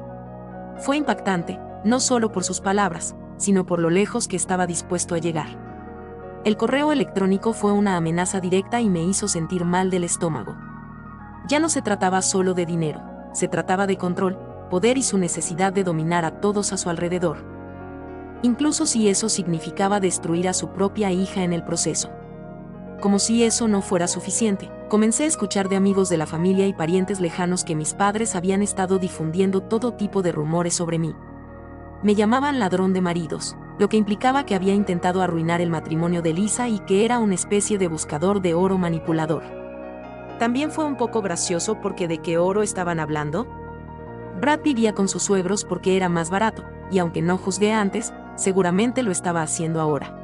Fue impactante, no solo por sus palabras, sino por lo lejos que estaba dispuesto a llegar. El correo electrónico fue una amenaza directa y me hizo sentir mal del estómago. Ya no se trataba solo de dinero, se trataba de control, poder y su necesidad de dominar a todos a su alrededor. Incluso si eso significaba destruir a su propia hija en el proceso. Como si eso no fuera suficiente, comencé a escuchar de amigos de la familia y parientes lejanos que mis padres habían estado difundiendo todo tipo de rumores sobre mí. Me llamaban ladrón de maridos, lo que implicaba que había intentado arruinar el matrimonio de Lisa y que era una especie de buscador de oro manipulador. También fue un poco gracioso porque ¿de qué oro estaban hablando? Brad vivía con sus suegros porque era más barato, y aunque no juzgué antes, seguramente lo estaba haciendo ahora.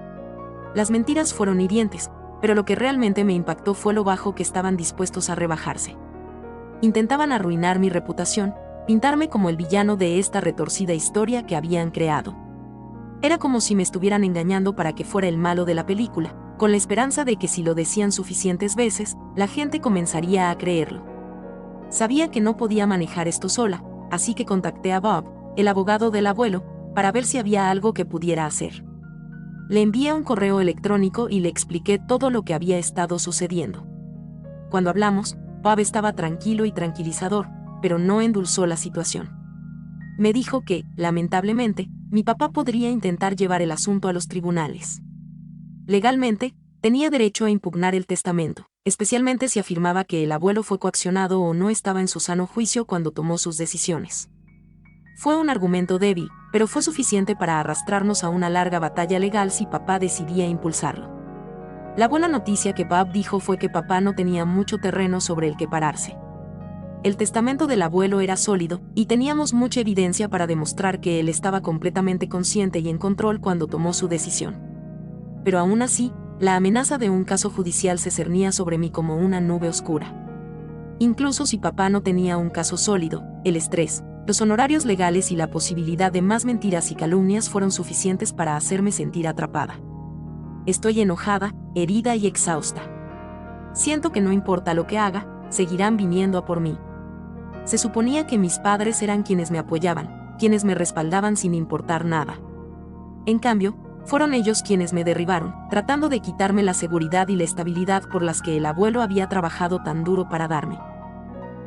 Las mentiras fueron hirientes, pero lo que realmente me impactó fue lo bajo que estaban dispuestos a rebajarse. Intentaban arruinar mi reputación, pintarme como el villano de esta retorcida historia que habían creado. Era como si me estuvieran engañando para que fuera el malo de la película, con la esperanza de que si lo decían suficientes veces, la gente comenzaría a creerlo. Sabía que no podía manejar esto sola, así que contacté a Bob, el abogado del abuelo, para ver si había algo que pudiera hacer. Le envié un correo electrónico y le expliqué todo lo que había estado sucediendo. Cuando hablamos, Bob estaba tranquilo y tranquilizador, pero no endulzó la situación. Me dijo que, lamentablemente, mi papá podría intentar llevar el asunto a los tribunales. Legalmente, tenía derecho a impugnar el testamento, especialmente si afirmaba que el abuelo fue coaccionado o no estaba en su sano juicio cuando tomó sus decisiones. Fue un argumento débil, pero fue suficiente para arrastrarnos a una larga batalla legal si papá decidía impulsarlo. La buena noticia que Bob dijo fue que papá no tenía mucho terreno sobre el que pararse. El testamento del abuelo era sólido, y teníamos mucha evidencia para demostrar que él estaba completamente consciente y en control cuando tomó su decisión. Pero aún así, la amenaza de un caso judicial se cernía sobre mí como una nube oscura. Incluso si papá no tenía un caso sólido, el estrés, los honorarios legales y la posibilidad de más mentiras y calumnias fueron suficientes para hacerme sentir atrapada. Estoy enojada, herida y exhausta. Siento que no importa lo que haga, seguirán viniendo a por mí. Se suponía que mis padres eran quienes me apoyaban, quienes me respaldaban sin importar nada. En cambio, fueron ellos quienes me derribaron, tratando de quitarme la seguridad y la estabilidad por las que el abuelo había trabajado tan duro para darme.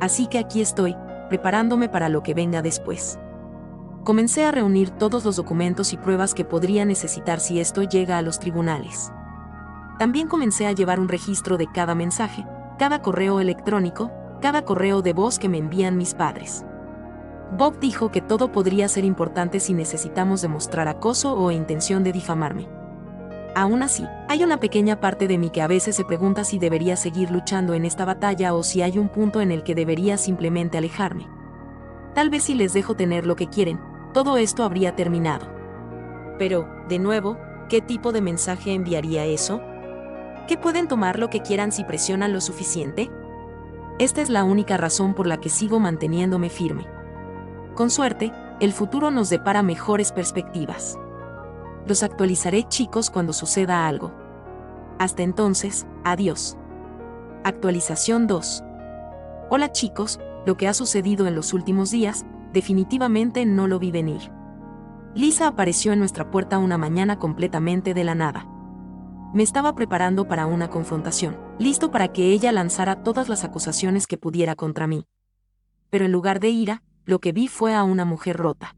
Así que aquí estoy, preparándome para lo que venga después. Comencé a reunir todos los documentos y pruebas que podría necesitar si esto llega a los tribunales. También comencé a llevar un registro de cada mensaje, cada correo electrónico, cada correo de voz que me envían mis padres. Bob dijo que todo podría ser importante si necesitamos demostrar acoso o intención de difamarme. Aún así, hay una pequeña parte de mí que a veces se pregunta si debería seguir luchando en esta batalla o si hay un punto en el que debería simplemente alejarme. Tal vez si les dejo tener lo que quieren, todo esto habría terminado. Pero, de nuevo, ¿Qué tipo de mensaje enviaría eso? ¿Que pueden tomar lo que quieran si presionan lo suficiente? Esta es la única razón por la que sigo manteniéndome firme. Con suerte, el futuro nos depara mejores perspectivas. Los actualizaré, chicos, cuando suceda algo. Hasta entonces, adiós. Actualización 2. Hola chicos, lo que ha sucedido en los últimos días, definitivamente no lo vi venir. Lisa apareció en nuestra puerta una mañana completamente de la nada. Me estaba preparando para una confrontación, listo para que ella lanzara todas las acusaciones que pudiera contra mí. Pero en lugar de ira, lo que vi fue a una mujer rota.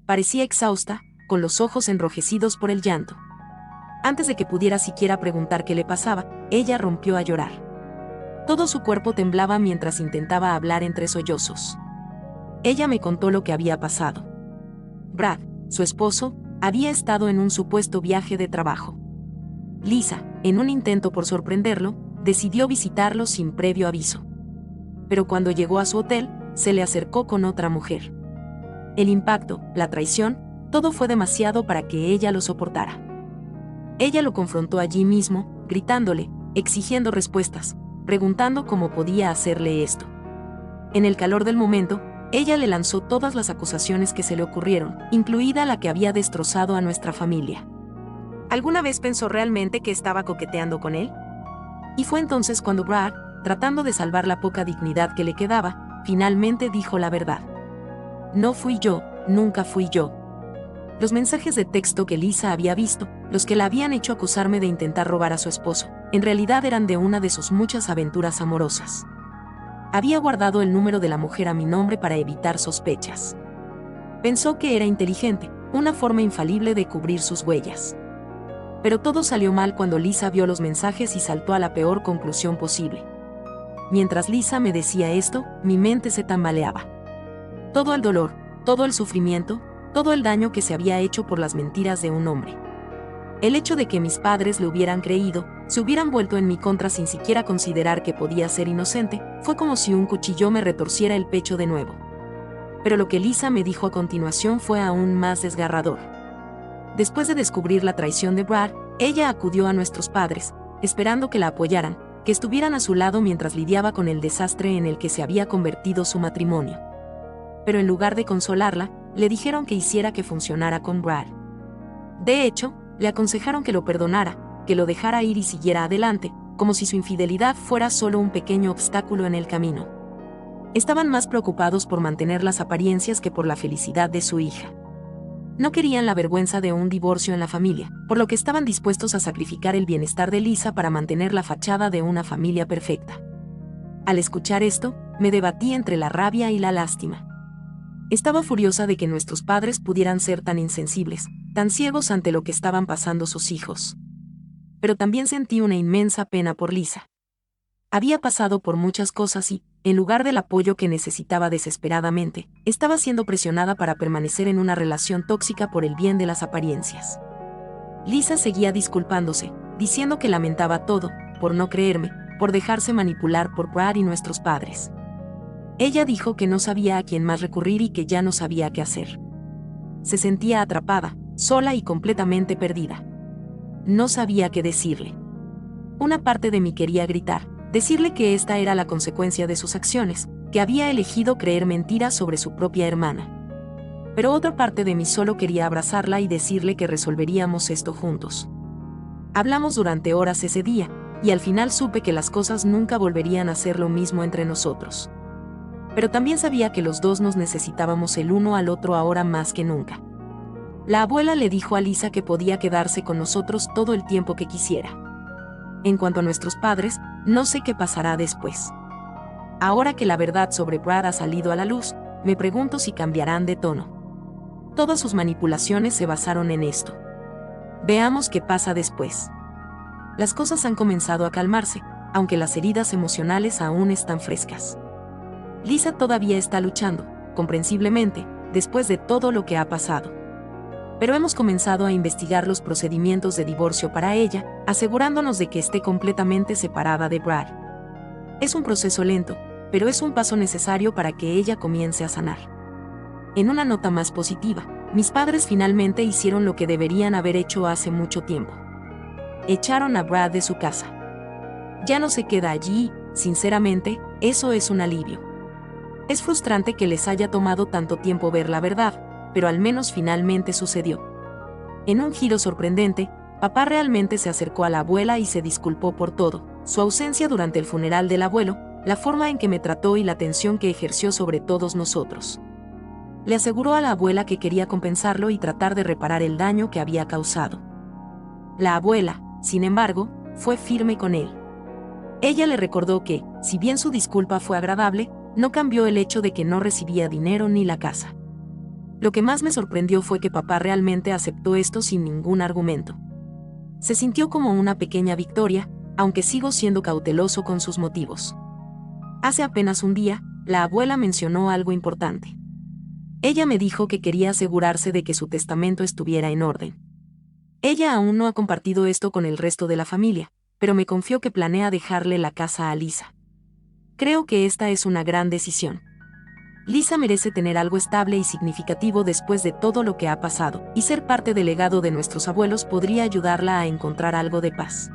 Parecía exhausta, con los ojos enrojecidos por el llanto. Antes de que pudiera siquiera preguntar qué le pasaba, ella rompió a llorar. Todo su cuerpo temblaba mientras intentaba hablar entre sollozos. Ella me contó lo que había pasado. Brad, su esposo, había estado en un supuesto viaje de trabajo. Lisa, en un intento por sorprenderlo, decidió visitarlo sin previo aviso. Pero cuando llegó a su hotel, se le acercó con otra mujer. El impacto, la traición, todo fue demasiado para que ella lo soportara. Ella lo confrontó allí mismo, gritándole, exigiendo respuestas, preguntando cómo podía hacerle esto. En el calor del momento, ella le lanzó todas las acusaciones que se le ocurrieron, incluida la que había destrozado a nuestra familia. ¿Alguna vez pensó realmente que estaba coqueteando con él? Y fue entonces cuando Brad, tratando de salvar la poca dignidad que le quedaba, finalmente dijo la verdad. No fui yo, nunca fui yo. Los mensajes de texto que Lisa había visto, los que la habían hecho acusarme de intentar robar a su esposo, en realidad eran de una de sus muchas aventuras amorosas. Había guardado el número de la mujer a mi nombre para evitar sospechas. Pensó que era inteligente, una forma infalible de cubrir sus huellas. Pero todo salió mal cuando Lisa vio los mensajes y saltó a la peor conclusión posible. Mientras Lisa me decía esto, mi mente se tambaleaba. Todo el dolor, todo el sufrimiento, todo el daño que se había hecho por las mentiras de un hombre. El hecho de que mis padres le hubieran creído, se hubieran vuelto en mi contra sin siquiera considerar que podía ser inocente, fue como si un cuchillo me retorciera el pecho de nuevo. Pero lo que Lisa me dijo a continuación fue aún más desgarrador. Después de descubrir la traición de Brad, ella acudió a nuestros padres, esperando que la apoyaran, que estuvieran a su lado mientras lidiaba con el desastre en el que se había convertido su matrimonio. Pero en lugar de consolarla, le dijeron que hiciera que funcionara con Brad. De hecho, le aconsejaron que lo perdonara, que lo dejara ir y siguiera adelante, como si su infidelidad fuera solo un pequeño obstáculo en el camino. Estaban más preocupados por mantener las apariencias que por la felicidad de su hija. No querían la vergüenza de un divorcio en la familia, por lo que estaban dispuestos a sacrificar el bienestar de Lisa para mantener la fachada de una familia perfecta. Al escuchar esto, me debatí entre la rabia y la lástima. Estaba furiosa de que nuestros padres pudieran ser tan insensibles, tan ciegos ante lo que estaban pasando sus hijos. Pero también sentí una inmensa pena por Lisa. Había pasado por muchas cosas y, en lugar del apoyo que necesitaba desesperadamente, estaba siendo presionada para permanecer en una relación tóxica por el bien de las apariencias. Lisa seguía disculpándose, diciendo que lamentaba todo, por no creerme, por dejarse manipular por Brad y nuestros padres. Ella dijo que no sabía a quién más recurrir y que ya no sabía qué hacer. Se sentía atrapada, sola y completamente perdida. No sabía qué decirle. Una parte de mí quería gritar, decirle que esta era la consecuencia de sus acciones, que había elegido creer mentiras sobre su propia hermana. Pero otra parte de mí solo quería abrazarla y decirle que resolveríamos esto juntos. Hablamos durante horas ese día, y al final supe que las cosas nunca volverían a ser lo mismo entre nosotros. Pero también sabía que los dos nos necesitábamos el uno al otro ahora más que nunca. La abuela le dijo a Lisa que podía quedarse con nosotros todo el tiempo que quisiera. En cuanto a nuestros padres, no sé qué pasará después. Ahora que la verdad sobre Brad ha salido a la luz, me pregunto si cambiarán de tono. Todas sus manipulaciones se basaron en esto. Veamos qué pasa después. Las cosas han comenzado a calmarse, aunque las heridas emocionales aún están frescas. Lisa todavía está luchando, comprensiblemente, después de todo lo que ha pasado. Pero hemos comenzado a investigar los procedimientos de divorcio para ella, asegurándonos de que esté completamente separada de Brad. Es un proceso lento, pero es un paso necesario para que ella comience a sanar. En una nota más positiva, Mis padres finalmente hicieron lo que deberían haber hecho hace mucho tiempo. Echaron a Brad de su casa. Ya no se queda allí, sinceramente, eso es un alivio. Es frustrante que les haya tomado tanto tiempo ver la verdad, pero al menos finalmente sucedió. En un giro sorprendente, papá realmente se acercó a la abuela y se disculpó por todo, su ausencia durante el funeral del abuelo, la forma en que me trató y la tensión que ejerció sobre todos nosotros. Le aseguró a la abuela que quería compensarlo y tratar de reparar el daño que había causado. La abuela, sin embargo, fue firme con él. Ella le recordó que, si bien su disculpa fue agradable, no cambió el hecho de que no recibía dinero ni la casa. Lo que más me sorprendió fue que papá realmente aceptó esto sin ningún argumento. Se sintió como una pequeña victoria, aunque sigo siendo cauteloso con sus motivos. Hace apenas un día, la abuela mencionó algo importante. Ella me dijo que quería asegurarse de que su testamento estuviera en orden. Ella aún no ha compartido esto con el resto de la familia, pero me confió que planea dejarle la casa a Lisa. Creo que esta es una gran decisión. Lisa merece tener algo estable y significativo después de todo lo que ha pasado, y ser parte del legado de nuestros abuelos podría ayudarla a encontrar algo de paz.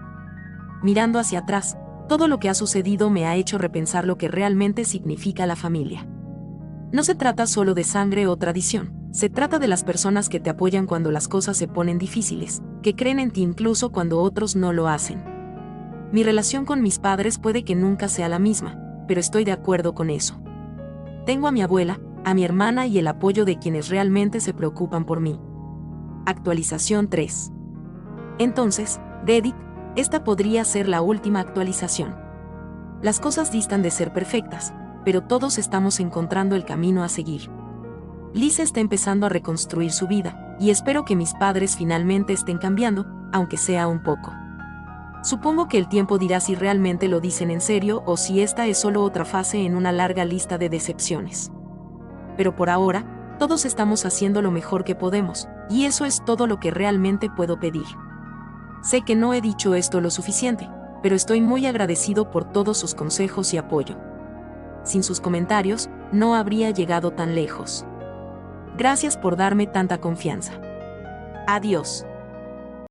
Mirando hacia atrás, todo lo que ha sucedido me ha hecho repensar lo que realmente significa la familia. No se trata solo de sangre o tradición, se trata de las personas que te apoyan cuando las cosas se ponen difíciles, que creen en ti incluso cuando otros no lo hacen. Mi relación con mis padres puede que nunca sea la misma, pero estoy de acuerdo con eso. Tengo a mi abuela, a mi hermana y el apoyo de quienes realmente se preocupan por mí. Actualización 3. Entonces, Reddit, esta podría ser la última actualización. Las cosas distan de ser perfectas, pero todos estamos encontrando el camino a seguir. Lisa está empezando a reconstruir su vida, y espero que mis padres finalmente estén cambiando, aunque sea un poco. Supongo que el tiempo dirá si realmente lo dicen en serio o si esta es solo otra fase en una larga lista de decepciones. Pero por ahora, todos estamos haciendo lo mejor que podemos, y eso es todo lo que realmente puedo pedir. Sé que no he dicho esto lo suficiente, pero estoy muy agradecido por todos sus consejos y apoyo. Sin sus comentarios, no habría llegado tan lejos. Gracias por darme tanta confianza. Adiós.